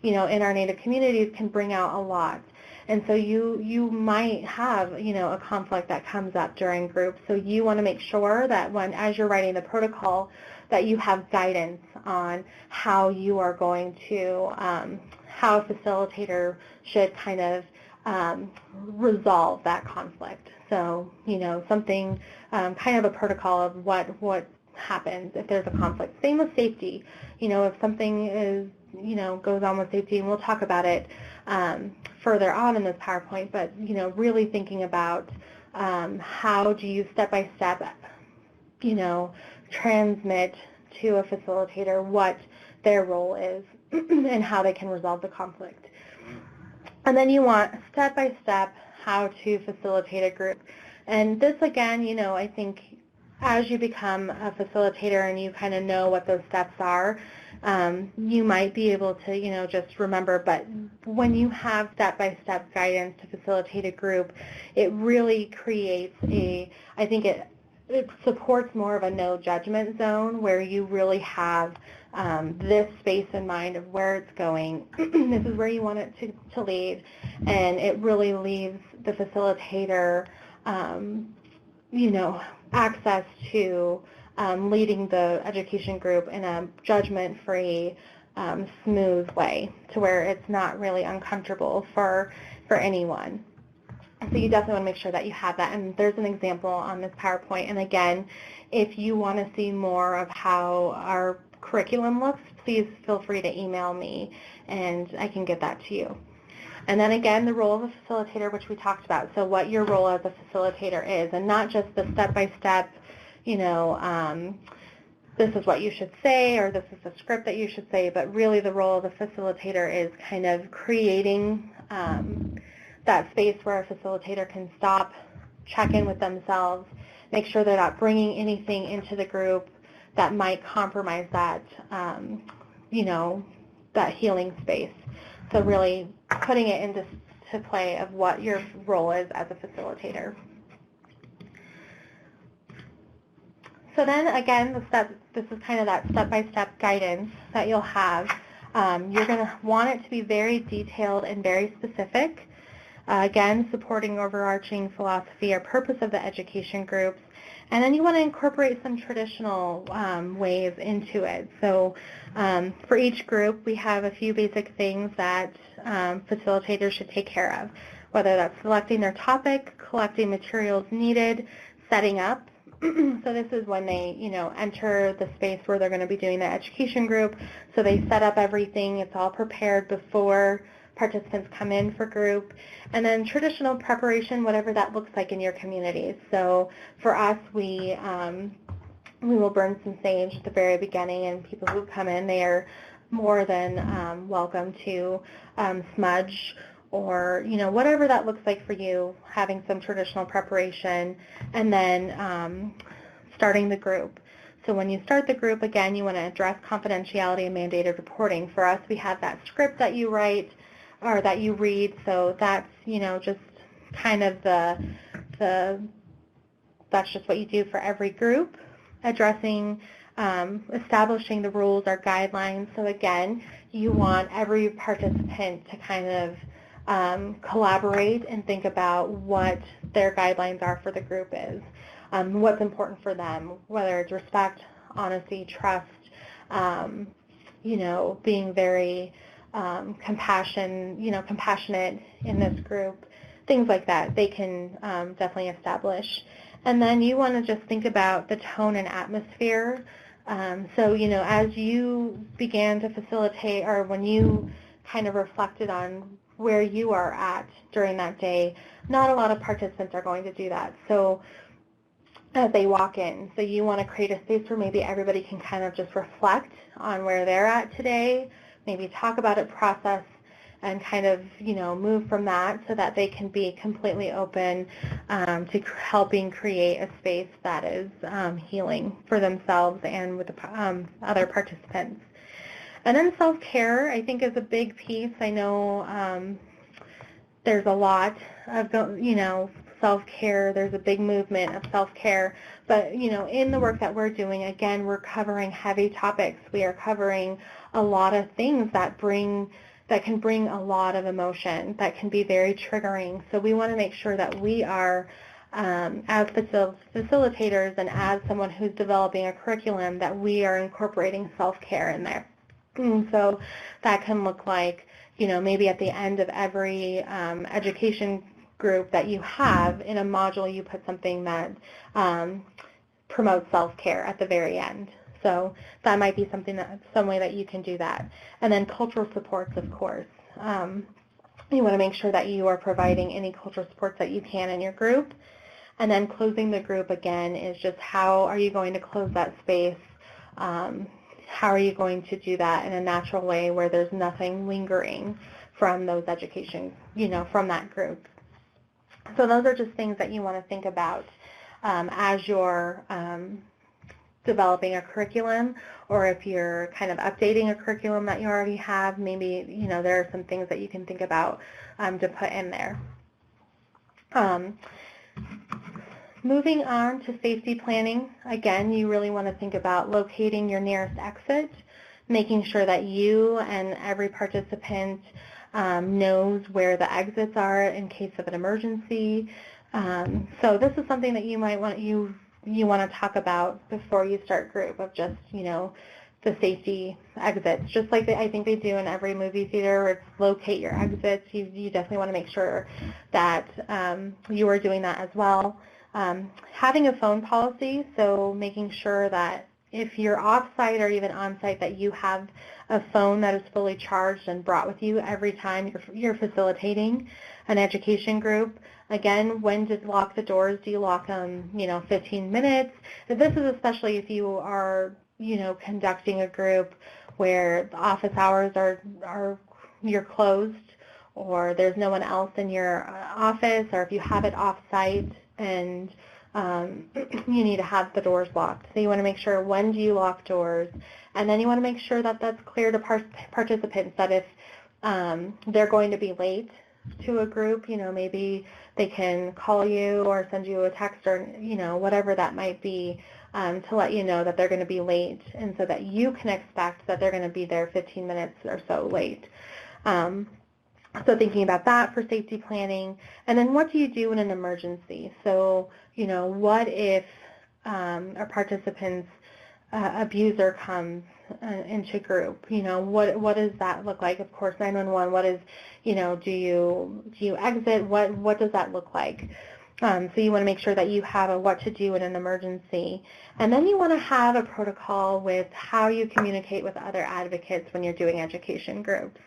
in our Native communities can bring out a lot. And so you might have, a conflict that comes up during groups. So you want to make sure that as you're writing the protocol, that you have guidance on how you are going to, how a facilitator should kind of resolve that conflict. So, something, kind of a protocol of what happens if there's a conflict. Same with safety. If something is, goes on with safety, and we'll talk about it further on in this PowerPoint, but, really thinking about how do you step-by-step, transmit to a facilitator what their role is and how they can resolve the conflict. And then you want step-by-step how to facilitate a group. And this, again, I think as you become a facilitator and you kind of know what those steps are, you might be able to, just remember, but when you have step-by-step guidance to facilitate a group, it really creates I think it supports more of a no judgment zone where you really have this space in mind of where it's going. This is where you want it to lead, and it really leaves the facilitator, access to leading the education group in a judgment-free, smooth way to where it's not really uncomfortable for anyone. So you definitely want to make sure that you have that. And there's an example on this PowerPoint. And again, if you want to see more of how our curriculum looks, please feel free to email me and I can get that to you. And then again, the role of a facilitator, which we talked about. So what your role as a facilitator is, and not just the step-by-step, this is what you should say, or this is the script that you should say, but really the role of the facilitator is kind of creating that space where a facilitator can stop, check in with themselves, make sure they're not bringing anything into the group that might compromise that, that healing space. So really putting it into play of what your role is as a facilitator. So then again, this is kind of that step-by-step guidance that you'll have. You're going to want it to be very detailed and very specific. Again, supporting overarching philosophy or purpose of the education groups. And then you want to incorporate some traditional ways into it. So for each group, we have a few basic things that facilitators should take care of, whether that's selecting their topic, collecting materials needed, setting up. So this is when they, enter the space where they're going to be doing the education group. So they set up everything. It's all prepared before participants come in for group. And then traditional preparation, whatever that looks like in your communities. So for us, we will burn some sage at the very beginning, and people who come in, they are more than welcome to smudge or, whatever that looks like for you, having some traditional preparation, and then starting the group. So when you start the group, again, you want to address confidentiality and mandated reporting. For us, we have that script that you write or that you read, so that's, just kind of that's just what you do for every group, addressing, establishing the rules or guidelines. So again, you want every participant to kind of collaborate and think about what their guidelines are for the group is, what's important for them, whether it's respect, honesty, trust, being very compassionate in this group, things like that they can definitely establish. And then you want to just think about the tone and atmosphere. So, as you began to facilitate, or when you kind of reflected on where you are at during that day, not a lot of participants are going to do that. So as they walk in, so you want to create a space where maybe everybody can kind of just reflect on where they're at today, maybe talk about it, process, and kind of, move from that so that they can be completely open to helping create a space that is healing for themselves and with the other participants. And then self-care, I think, is a big piece. I know there's a lot of, self-care. There's a big movement of self-care. But, in the work that we're doing, again, we're covering heavy topics. We are covering a lot of things that can bring a lot of emotion, that can be very triggering. So we want to make sure that we are, as facilitators and as someone who's developing a curriculum, that we are incorporating self-care in there. And so that can look like, maybe at the end of every education group that you have in a module, you put something that promotes self-care at the very end. So that might be some way that you can do that. And then cultural supports, of course. You want to make sure that you are providing any cultural supports that you can in your group. And then closing the group, again, is just how are you going to close that space? How are you going to do that in a natural way where there's nothing lingering from those education, from that group? So those are just things that you want to think about as you're developing a curriculum, or if you're kind of updating a curriculum that you already have, maybe, there are some things that you can think about to put in there. Moving on to safety planning, again, you really want to think about locating your nearest exit, making sure that you and every participant knows where the exits are in case of an emergency. So this is something that you might want you want to talk about before you start group, of just, the safety exits, just like I think they do in every movie theater, where it's locate your exits. You definitely want to make sure that you are doing that as well. Having a phone policy, so making sure that if you're off-site or even on-site, that you have a phone that is fully charged and brought with you every time you're facilitating an education group. Again, when to lock the doors? Do you lock them, 15 minutes? This is especially if you are, conducting a group where the office hours you're closed, or there's no one else in your office, or if you have it off-site and you need to have the doors locked. So you want to make sure, when do you lock doors? And then you want to make sure that that's clear to participants, that if they're going to be late to a group, maybe they can call you or send you a text, or, whatever that might be, to let you know that they're going to be late, and so that you can expect that they're going to be there 15 minutes or so late. So thinking about that for safety planning. And then what do you do in an emergency? So, what if a participant's abuser comes into group? What does that look like? Of course, 911, what is, do you exit? What does that look like? So you want to make sure that you have a what to do in an emergency. And then you want to have a protocol with how you communicate with other advocates when you're doing education groups.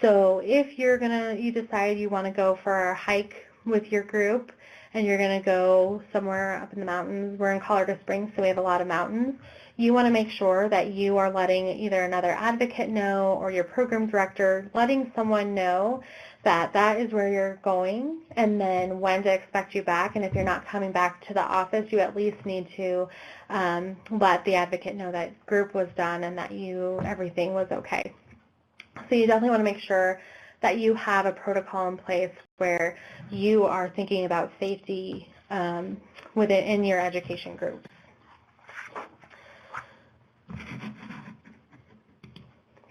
So if you decide you want to go for a hike with your group, and you're going to go somewhere up in the mountains. We're in Colorado Springs, so we have a lot of mountains. You want to make sure that you are letting either another advocate know, or your program director, letting someone know that that is where you're going, and then when to expect you back. And if you're not coming back to the office, you at least need to let the advocate know that group was done and that everything was okay. So you definitely want to make sure that you have a protocol in place where you are thinking about safety in your education groups.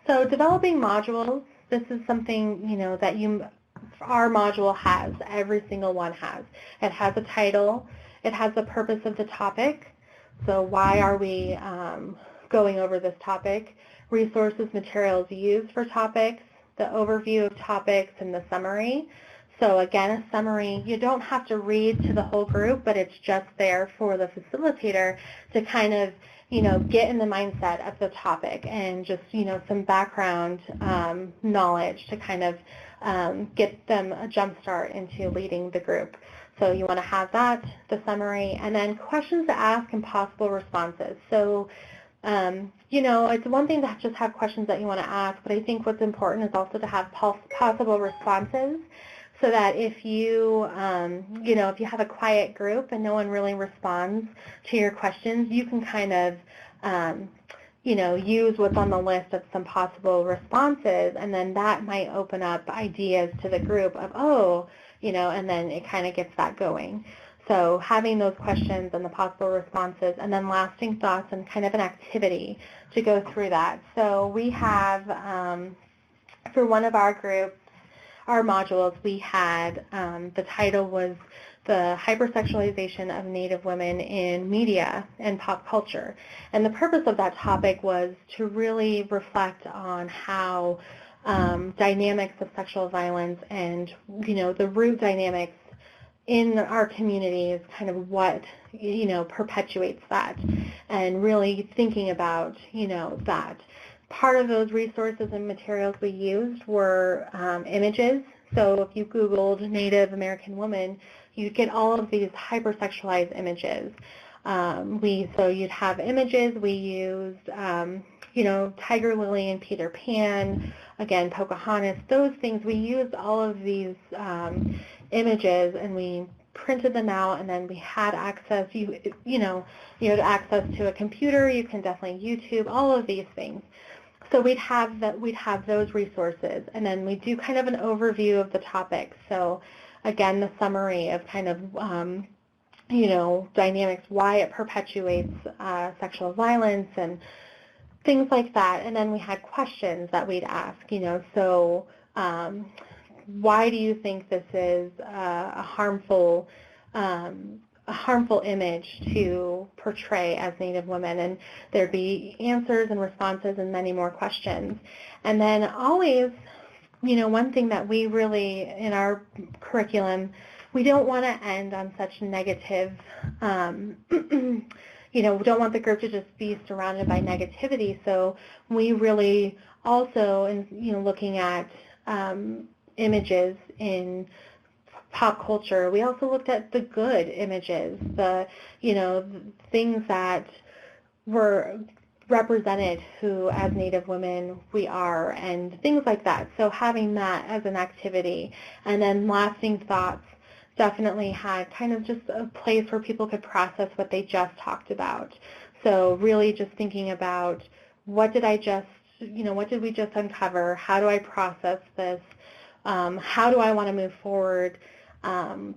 So developing modules, this is something, that our module has, every single one has. It has a title, it has the purpose of the topic, so why are we going over this topic, resources, materials used for topics, the overview of topics, and the summary. So again, a summary, you don't have to read to the whole group, but it's just there for the facilitator to kind of, get in the mindset of the topic and just, some background knowledge to kind of get them a jump start into leading the group. So you want to have that, the summary, and then questions to ask and possible responses. So, it's one thing to just have questions that you want to ask, but I think what's important is also to have possible responses, so that if you, if you have a quiet group and no one really responds to your questions, you can kind of, use what's on the list of some possible responses, and then that might open up ideas to the group of, and then it kind of gets that going. So having those questions and the possible responses, and then lasting thoughts and kind of an activity to go through that. So we have, for one of our groups, our modules, we had, the title was the hypersexualization of Native women in media and pop culture. And the purpose of that topic was to really reflect on how dynamics of sexual violence and, the root dynamics in our communities, kind of what, perpetuates that, and really thinking about, that. Part of those resources and materials we used were images. So if you Googled Native American woman, you'd get all of these hypersexualized images. So you'd have images. We used, Tiger Lily and Peter Pan, again, Pocahontas, those things. We used all of these images, and we printed them out, and then we had access, you had access to a computer. You can definitely YouTube, all of these things. So we'd have those resources, and then we do kind of an overview of the topic. So again, the summary of kind of, dynamics, why it perpetuates sexual violence and things like that. And then we had questions that we'd ask, so why do you think this is a harmful image to portray as Native women? And there'd be answers and responses and many more questions. And then always, one thing that we really, in our curriculum, we don't want to end on such negative, we don't want the group to just be surrounded by negativity. So we really also, looking at images in pop culture, we also looked at the good images, the things that were represented who as Native women we are, and things like that. So having that as an activity, and then lasting thoughts definitely had kind of just a place where people could process what they just talked about. So really just thinking about what did we just uncover? How do I process this? How do I want to move forward? So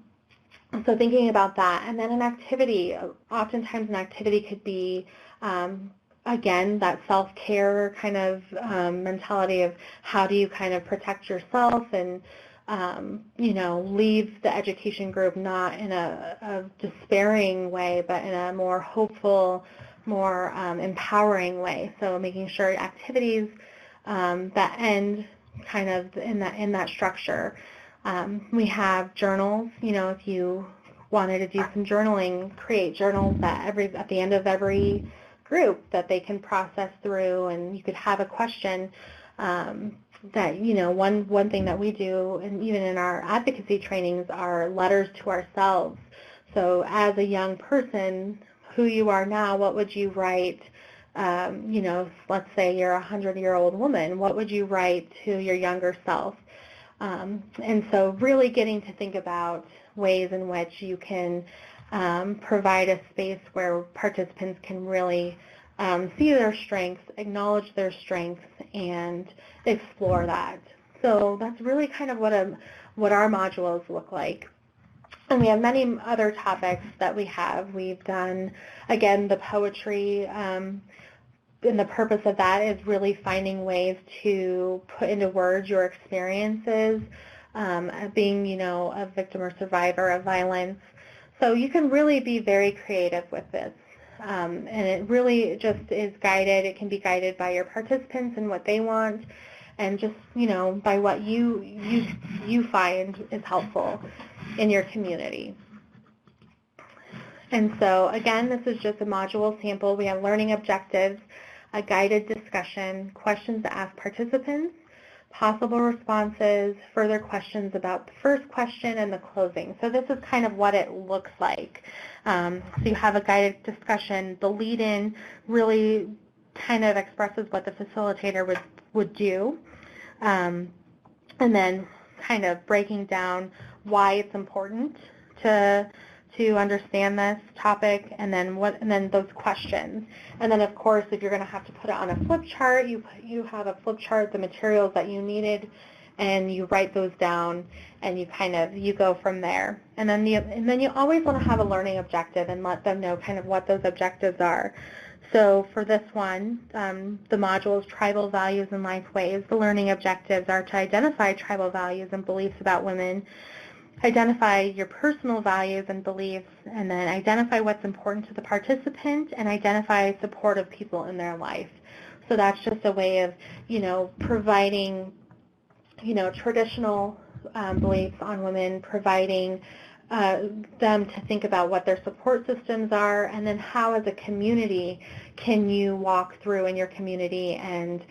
thinking about that, and then an activity. Oftentimes an activity could be, again, that self-care kind of mentality of how do you kind of protect yourself and, leave the education group not in a despairing way, but in a more hopeful, more empowering way. So making sure activities that end kind of in that structure. We have journals. If you wanted to do some journaling, create journals at the end of every group that they can process through, and you could have a question that, one thing that we do, and even in our advocacy trainings, are letters to ourselves. So as a young person, who you are now, what would you write? Let's say you're a 100-year-old woman, what would you write to your younger self? And so really getting to think about ways in which you can provide a space where participants can really see their strengths, acknowledge their strengths, and explore that. So that's really kind of what our modules look like. And we have many other topics that we have. We've done, again, the poetry, and the purpose of that is really finding ways to put into words your experiences, being, a victim or survivor of violence. So you can really be very creative with this. And it really just is guided. It can be guided by your participants and what they want. and just, by what you find is helpful in your community. And so, again, this is just a module sample. We have learning objectives, a guided discussion, questions to ask participants, possible responses, further questions about the first question, and the closing. So this is kind of what it looks like. So you have a guided discussion. The lead-in really kind of expresses what the facilitator would do, and then kind of breaking down why it's important to understand this topic, and then those questions. And then, of course, if you're going to have to put it on a flip chart, you have a flip chart, the materials that you needed, and you write those down, and you go from there. And then you always want to have a learning objective and let them know kind of what those objectives are. So for this one, the module is Tribal Values and Life Ways. The learning objectives are to identify tribal values and beliefs about women, identify your personal values and beliefs, and then identify what's important to the participant, and identify supportive people in their life. So that's just a way of, providing, traditional beliefs on women, providing them to think about what their support systems are, and then how as a community can you walk through in your community and,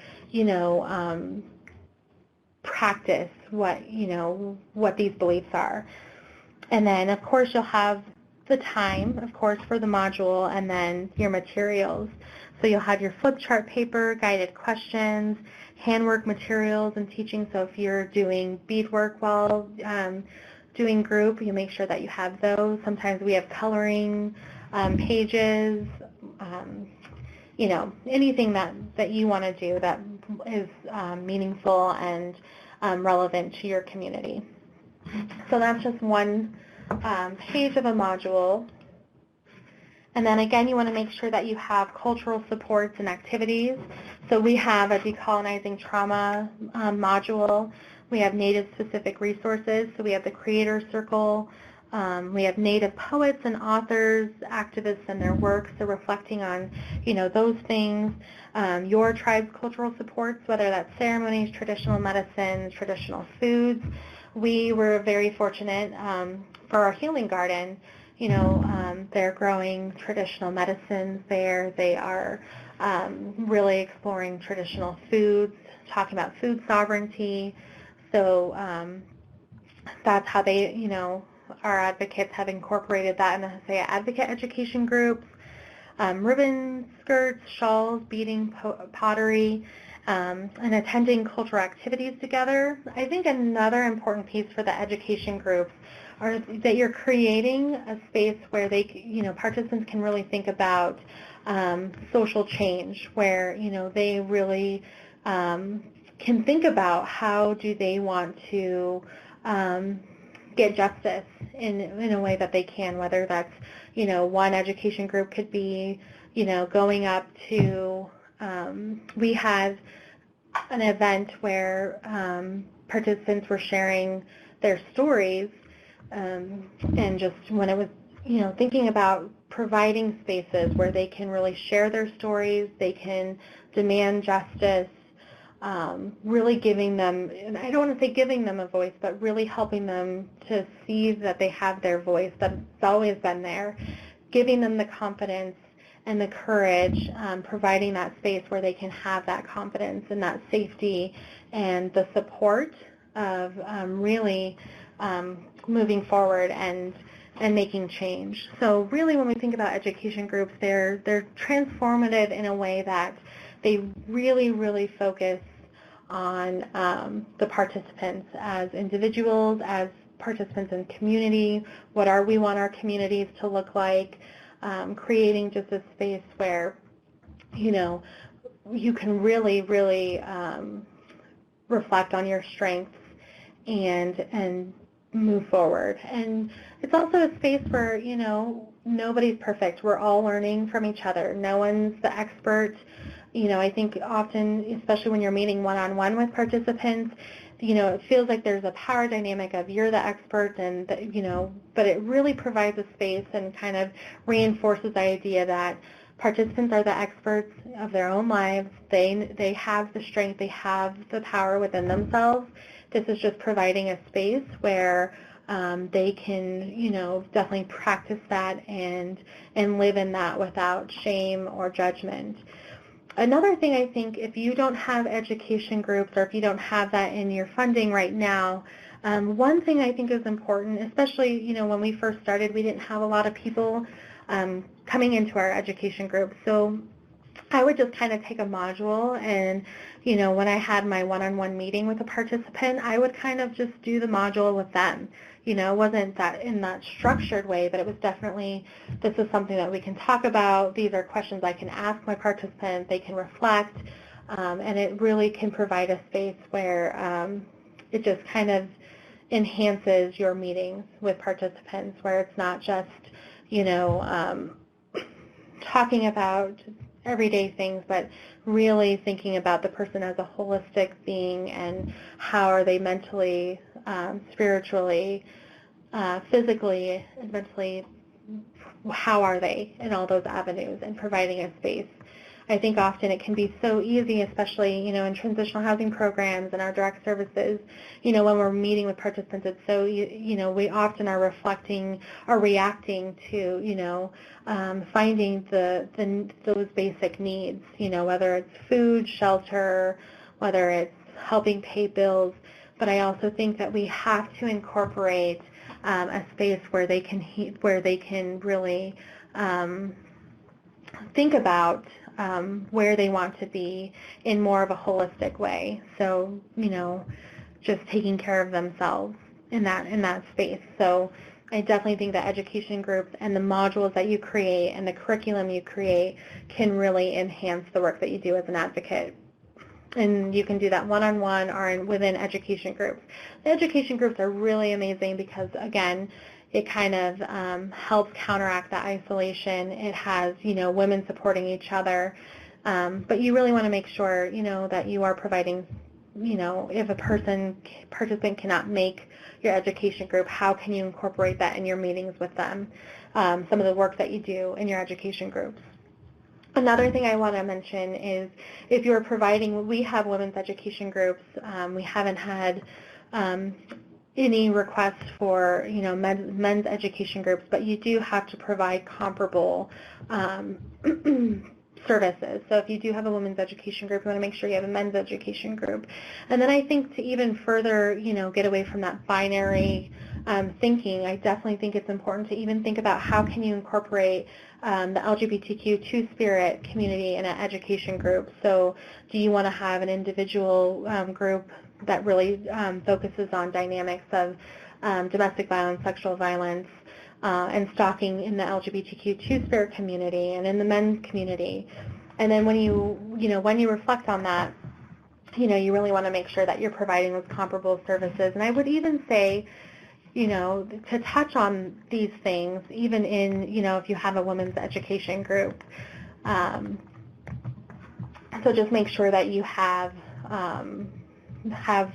practice what these beliefs are. And then, of course, you'll have the time, of course, for the module, and then your materials. So you'll have your flip chart paper, guided questions, handwork materials and teaching. So if you're doing beadwork while doing group, you make sure that you have those. Sometimes we have coloring pages, anything that you want to do that is meaningful and relevant to your community. So that's just one page of a module. And then again, you want to make sure that you have cultural supports and activities. So we have a decolonizing trauma module. We have Native-specific resources. So we have the Creator Circle. We have Native poets and authors, activists and their work, so reflecting on, those things. Your tribe's cultural supports, whether that's ceremonies, traditional medicines, traditional foods. We were very fortunate for our healing garden. They're growing traditional medicines there. They are really exploring traditional foods, talking about food sovereignty. So that's how they, our advocates have incorporated that in the Haseya Advocate education groups. Ribbon skirts, shawls, beading, pottery, and attending cultural activities together. I think another important piece for the education groups are that you're creating a space where they, participants can really think about social change, where, they really can think about how do they want to get justice in a way that they can, whether that's, one education group could be, going up to, we had an event where participants were sharing their stories, and just when it was, thinking about providing spaces where they can really share their stories, they can demand justice, really giving them, and I don't want to say giving them a voice, but really helping them to see that they have their voice, that it's always been there, giving them the confidence and the courage, providing that space where they can have that confidence and that safety and the support of really moving forward and making change. So really when we think about education groups, they're transformative in a way that they really, really focus on the participants as individuals, as participants in community, what we want our communities to look like, creating just a space where, you can really, really reflect on your strengths and move forward. And it's also a space where, nobody's perfect. We're all learning from each other. No one's the expert. I think often, especially when you're meeting one-on-one with participants, it feels like there's a power dynamic of you're the expert and, but it really provides a space and kind of reinforces the idea that Participants are the experts of their own lives. They have the strength, they have the power within themselves. This is just providing a space where they can, definitely practice that and live in that without shame or judgment. Another thing, I think, if you don't have education groups or if you don't have that in your funding right now, one thing I think is important, especially, when we first started, we didn't have a lot of people coming into our education group. So I would just kind of take a module and, when I had my one-on-one meeting with a participant, I would kind of just do the module with them. It wasn't that in that structured way, but it was definitely, this is something that we can talk about. These are questions I can ask my participants. They can reflect, and it really can provide a space where it just kind of enhances your meetings with participants, where it's not just, talking about everyday things, but really thinking about the person as a holistic being and how are they mentally, spiritually, physically, and mentally, how are they in all those avenues, and providing a space. I think often it can be so easy, especially, in transitional housing programs and our direct services, when we're meeting with participants, it's so, we often are reflecting or reacting to, finding those basic needs, whether it's food, shelter, whether it's helping pay bills. But I also think that we have to incorporate a space where they can really think about where they want to be in more of a holistic way. So, just taking care of themselves in that space. So I definitely think that education groups and the modules that you create and the curriculum you create can really enhance the work that you do as an advocate. And you can do that one-on-one or within education groups. The education groups are really amazing because, again, it kind of helps counteract that isolation. It has, women supporting each other. But you really want to make sure, that you are providing, if a participant cannot make your education group, how can you incorporate that in your meetings with them? Some of the work that you do in your education groups. Another thing I want to mention is if you're providing, we have women's education groups. We haven't had any requests for, men's education groups, but you do have to provide comparable services. So if you do have a women's education group, you want to make sure you have a men's education group. And then I think to even further, get away from that binary thinking, I definitely think it's important to even think about how can you incorporate the LGBTQ two-spirit community in an education group. So do you want to have an individual group that really focuses on dynamics of domestic violence, sexual violence, and stalking in the LGBTQ two-spirit community and in the men's community? And then when you reflect on that, you really want to make sure that you're providing those comparable services. And I would even say, to touch on these things, even in, if you have a women's education group. So just make sure that you have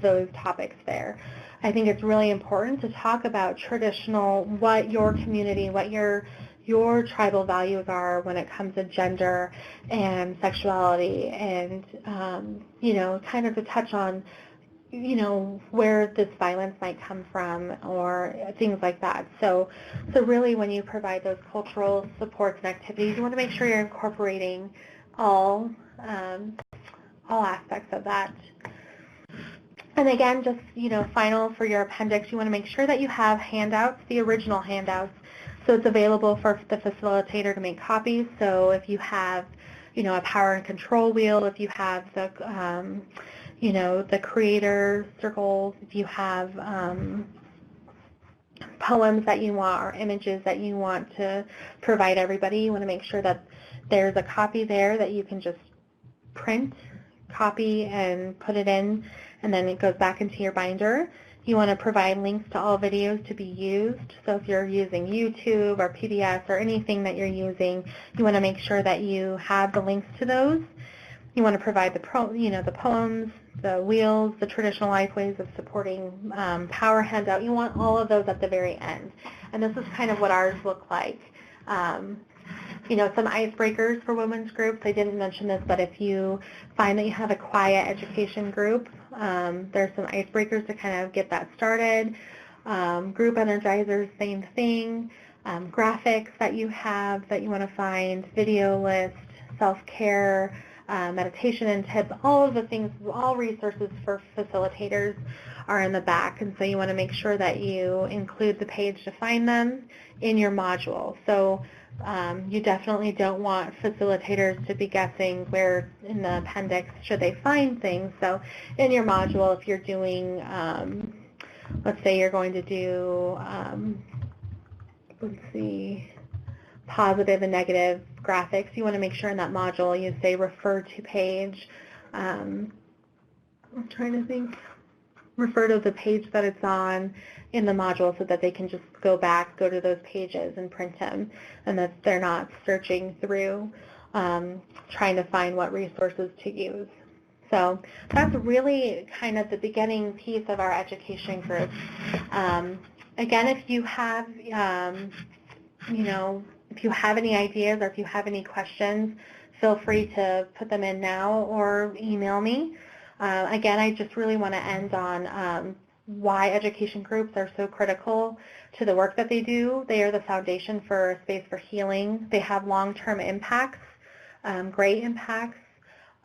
those topics there. I think it's really important to talk about traditional, what your community, what your tribal values are when it comes to gender and sexuality, and, kind of to touch on, where this violence might come from or things like that. So really when you provide those cultural supports and activities, you want to make sure you're incorporating all aspects of that. And again, just, final for your appendix, you want to make sure that you have handouts, the original handouts. So it's available for the facilitator to make copies. So if you have, a power and control wheel, if you have the, the creator circles, if you have poems that you want or images that you want to provide everybody, you want to make sure that there's a copy there that you can just print, copy, and put it in, and then it goes back into your binder. You want to provide links to all videos to be used. So if you're using YouTube or PBS or anything that you're using, you want to make sure that you have the links to those. You want to provide the poems, the wheels, the traditional life ways of supporting power handout. You want all of those at the very end. And this is kind of what ours look like. some icebreakers for women's groups. I didn't mention this, but if you find that you have a quiet education group, there's some icebreakers to kind of get that started. Group energizers, same thing. Graphics that you have that you want to find, video list, self-care, meditation and tips, all of the things, all resources for facilitators are in the back, and so you want to make sure that you include the page to find them in your module. So you definitely don't want facilitators to be guessing where in the appendix should they find things. So in your module, if you're doing, let's say you're going to do, positive and negative graphics, you want to make sure in that module you say refer to page. I'm trying to think. Refer to the page that it's on in the module so that they can just go back, go to those pages and print them, and that they're not searching through trying to find what resources to use. So that's really kind of the beginning piece of our education group. Again, if you have, if you have any ideas or if you have any questions, feel free to put them in now or email me. Again, I just really want to end on why education groups are so critical to the work that they do. They are the foundation for a space for healing. They have long-term impacts, great impacts.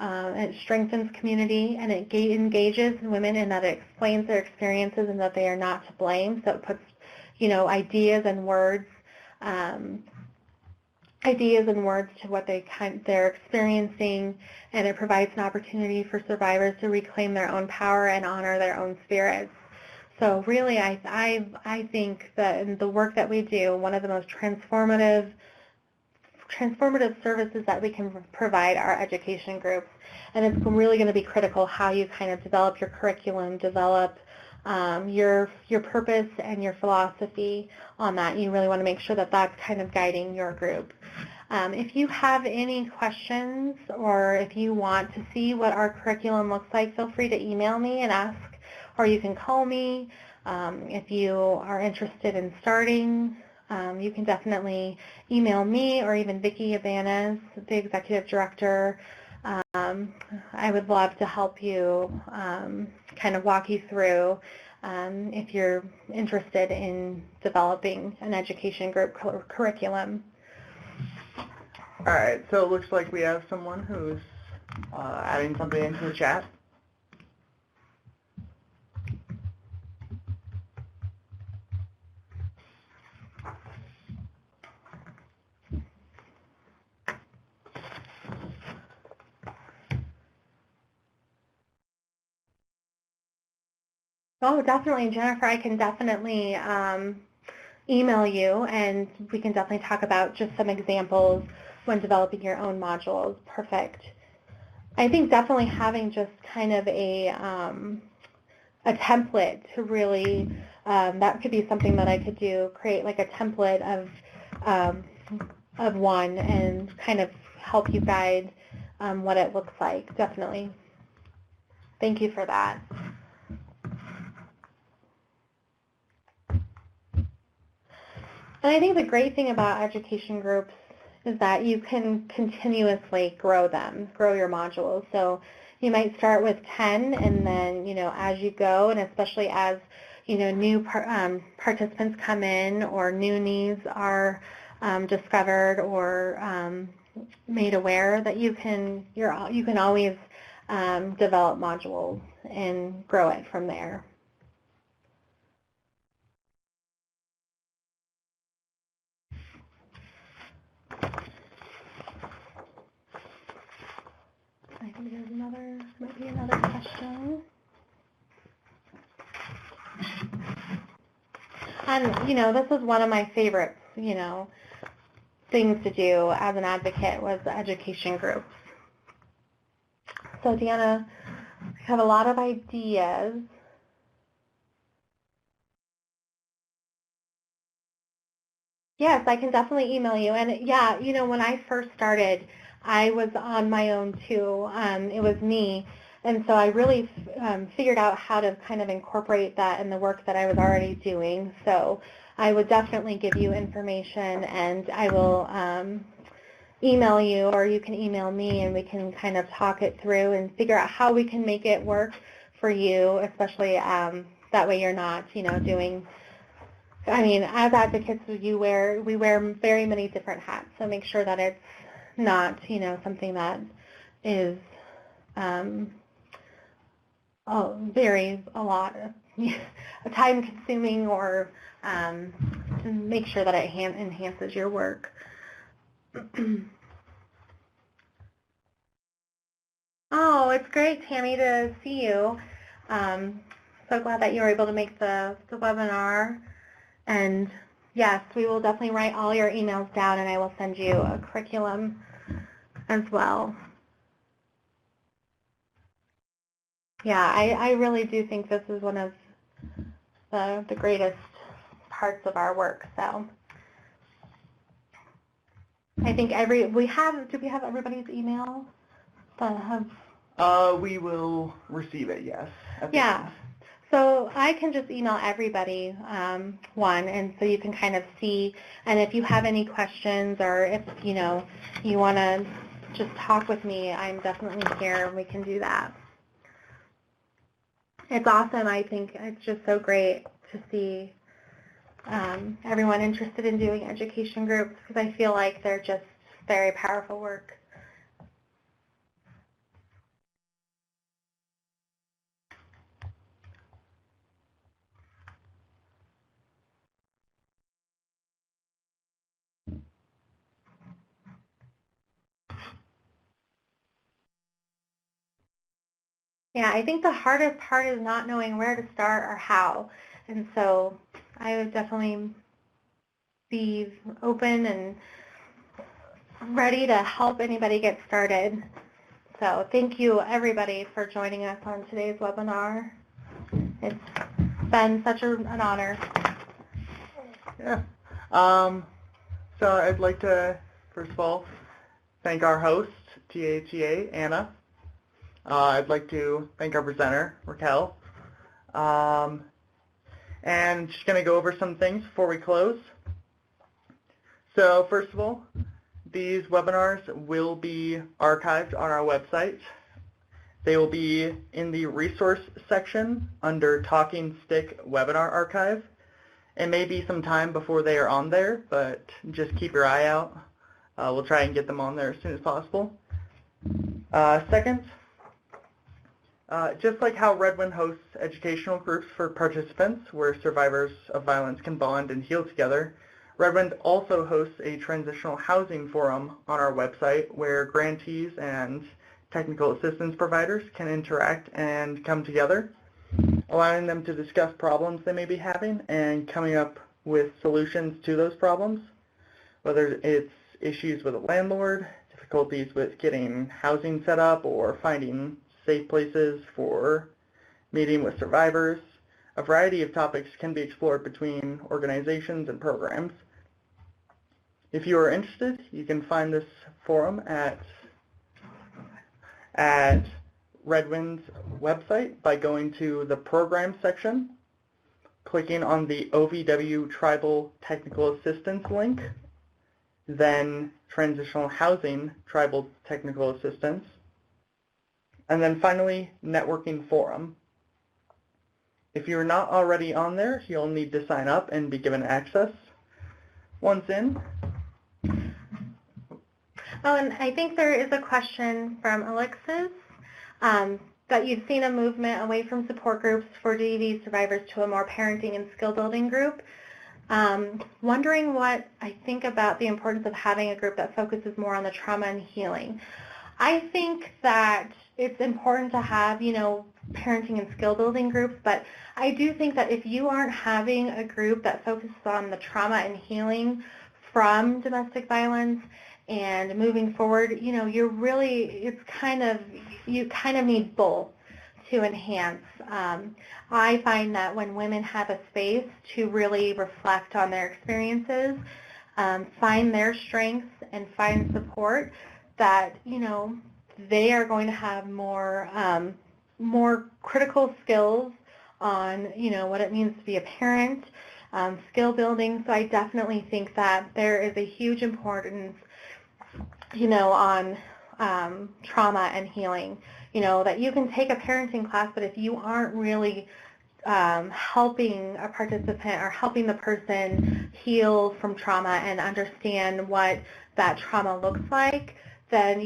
It strengthens community, and it engages women in that it explains their experiences and that they are not to blame. So it puts, ideas and words to what they're experiencing, and it provides an opportunity for survivors to reclaim their own power and honor their own spirits. So really, I think that in the work that we do, one of the most transformative services that we can provide are education groups, and it's really going to be critical how you kind of develop your curriculum, develop your purpose and your philosophy on that. You really want to make sure that that's kind of guiding your group. If you have any questions or if you want to see what our curriculum looks like, feel free to email me and ask, or you can call me. If you are interested in starting, you can definitely email me or even Vicki Ibanez, the Executive Director. I would love to help you kind of walk you through if you're interested in developing an education group curriculum.
All right, so it looks like we have someone who's adding something into the chat.
Oh, definitely, Jennifer. I can definitely email you, and we can definitely talk about just some examples when developing your own modules. Perfect. I think definitely having just kind of a template to really, that could be something that I could do, create like a template of one and kind of help you guide what it looks like, definitely. Thank you for that. And I think the great thing about education groups is that you can continuously grow them, grow your modules. So you might start with 10, and then, as you go, and especially as, new participants come in or new needs are discovered or made aware, that you can always develop modules and grow it from there. I think there's might be another question. And, this is one of my favorite, things to do as an advocate was the education groups. So, Deanna, I have a lot of ideas. Yes, I can definitely email you. And, yeah, when I first started, I was on my own too. It was me. And so I really figured out how to kind of incorporate that in the work that I was already doing. So I would definitely give you information, and I will email you, or you can email me, and we can kind of talk it through and figure out how we can make it work for you, especially that way you're not, doing, I mean, as advocates, we wear very many different hats, so make sure that it's not, something that is a lot of time consuming, or make sure that it enhances your work. Oh, it's great, Tammy, to see you. So glad that you were able to make the webinar. And yes, we will definitely write all your emails down, and I will send you a curriculum as well. Yeah, I really do think this is one of the greatest parts of our work. So I think do we have everybody's email that have?
We will receive it, yes.
Yeah. So I can just email everybody one, and so you can kind of see, and if you have any questions, or if, you want to just talk with me, I'm definitely here, and we can do that. It's awesome. I think it's just so great to see everyone interested in doing education groups, because I feel like they're just very powerful work. Yeah, I think the hardest part is not knowing where to start or how. And so I would definitely be open and ready to help anybody get started. So thank you, everybody, for joining us on today's webinar. It's been such an honor.
Yeah. So I'd like to, first of all, thank our host, TATA, Anna. I'd like to thank our presenter, Raquel. And just going to go over some things before we close. So first of all, these webinars will be archived on our website. They will be in the resource section under Talking Stick Webinar Archive. It may be some time before they are on there, but just keep your eye out. We'll try and get them on there as soon as possible. Second, just like how Redwind hosts educational groups for participants where survivors of violence can bond and heal together, Redwind also hosts a transitional housing forum on our website where grantees and technical assistance providers can interact and come together, allowing them to discuss problems they may be having and coming up with solutions to those problems, whether it's issues with a landlord, difficulties with getting housing set up, or finding safe places for meeting with survivors. A variety of topics can be explored between organizations and programs. If you are interested, you can find this forum at Redwind's website by going to the program section, clicking on the OVW Tribal Technical Assistance link, then Transitional Housing Tribal Technical Assistance, and then finally Networking Forum. If you're not already on there, you'll need to sign up and be given access. Once in.
Oh, and I think there is a question from Alexis that you've seen a movement away from support groups for DV survivors to a more parenting and skill building group. Wondering what I think about the importance of having a group that focuses more on the trauma and healing. I think that it's important to have, parenting and skill building groups, but I do think that if you aren't having a group that focuses on the trauma and healing from domestic violence and moving forward, you kind of need both to enhance. I find that when women have a space to really reflect on their experiences, find their strengths and find support, that, they are going to have more critical skills on, what it means to be a parent, skill building. So I definitely think that there is a huge importance on trauma and healing. That you can take a parenting class, but if you aren't really helping a participant or helping the person heal from trauma and understand what that trauma looks like, then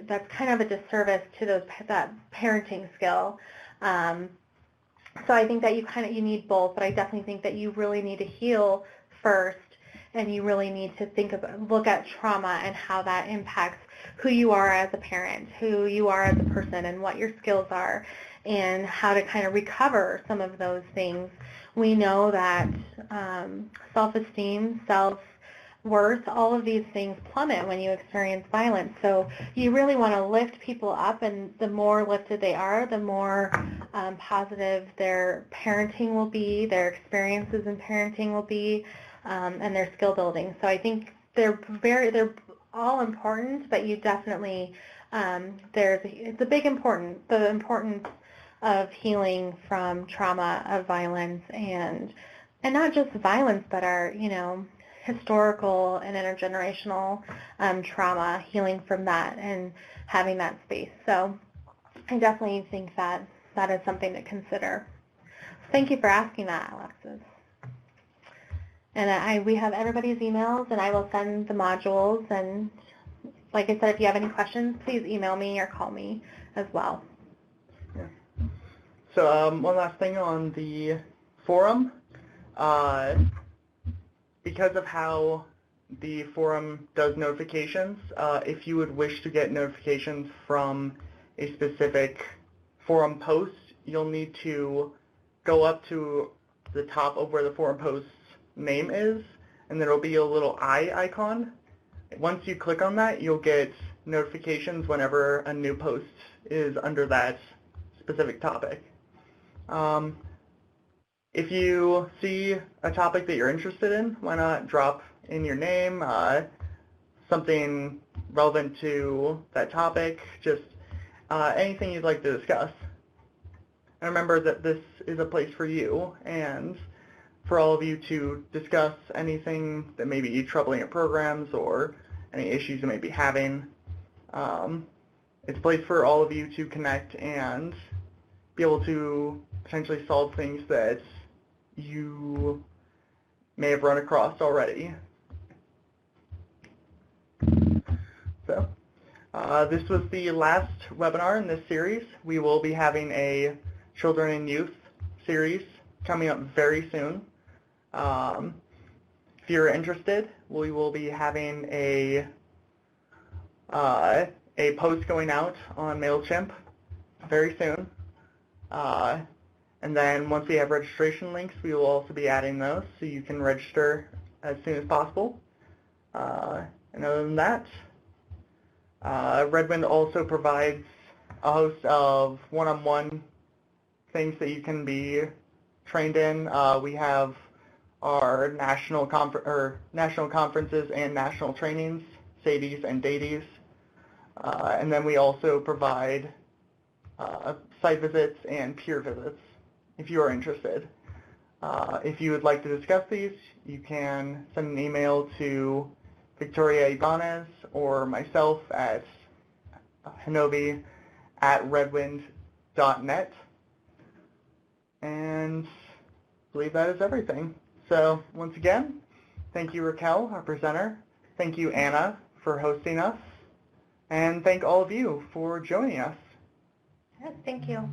that's kind of a disservice to that parenting skill. So I think that you need both, but I definitely think that you really need to heal first, and you really need to look at trauma and how that impacts who you are as a parent, who you are as a person, and what your skills are, and how to kind of recover some of those things. We know that self-esteem, self-worth, all of these things plummet when you experience violence. So you really want to lift people up, and the more lifted they are, the more positive their parenting will be, their experiences in parenting will be, and their skill building. So I think they're all important, but you definitely it's a big the importance of healing from trauma, of violence, and not just violence, but our historical and intergenerational trauma, healing from that and having that space. So I definitely think that is something to consider. Thank you for asking that, Alexis. And we have everybody's emails, and I will send the modules. And like I said, if you have any questions, please email me or call me as well.
Yeah. So one last thing on the forum. Because of how the forum does notifications, if you would wish to get notifications from a specific forum post, you'll need to go up to the top of where the forum post's name is, and there will be a little eye icon. Once you click on that, you'll get notifications whenever a new post is under that specific topic. If you see a topic that you're interested in, why not drop in your name, something relevant to that topic, just anything you'd like to discuss. And remember that this is a place for you and for all of you to discuss anything that may be troubling your programs or any issues you may be having. It's a place for all of you to connect and be able to potentially solve things that you may have run across already. So, this was the last webinar in this series. We will be having a Children and Youth series coming up very soon. If you're interested, we will be having a post going out on MailChimp very soon. And then once we have registration links, we will also be adding those so you can register as soon as possible. And other than that, Redwind also provides a host of one-on-one things that you can be trained in. We have our national conferences and national trainings, SADES and DADES. And then we also provide site visits and peer visits if you are interested. If you would like to discuss these, you can send an email to Victoria Ibanez or myself at hanovi@redwind.net. And I believe that is everything. So once again, thank you, Raquel, our presenter. Thank you, Anna, for hosting us. And thank all of you for joining us.
Yes, thank you.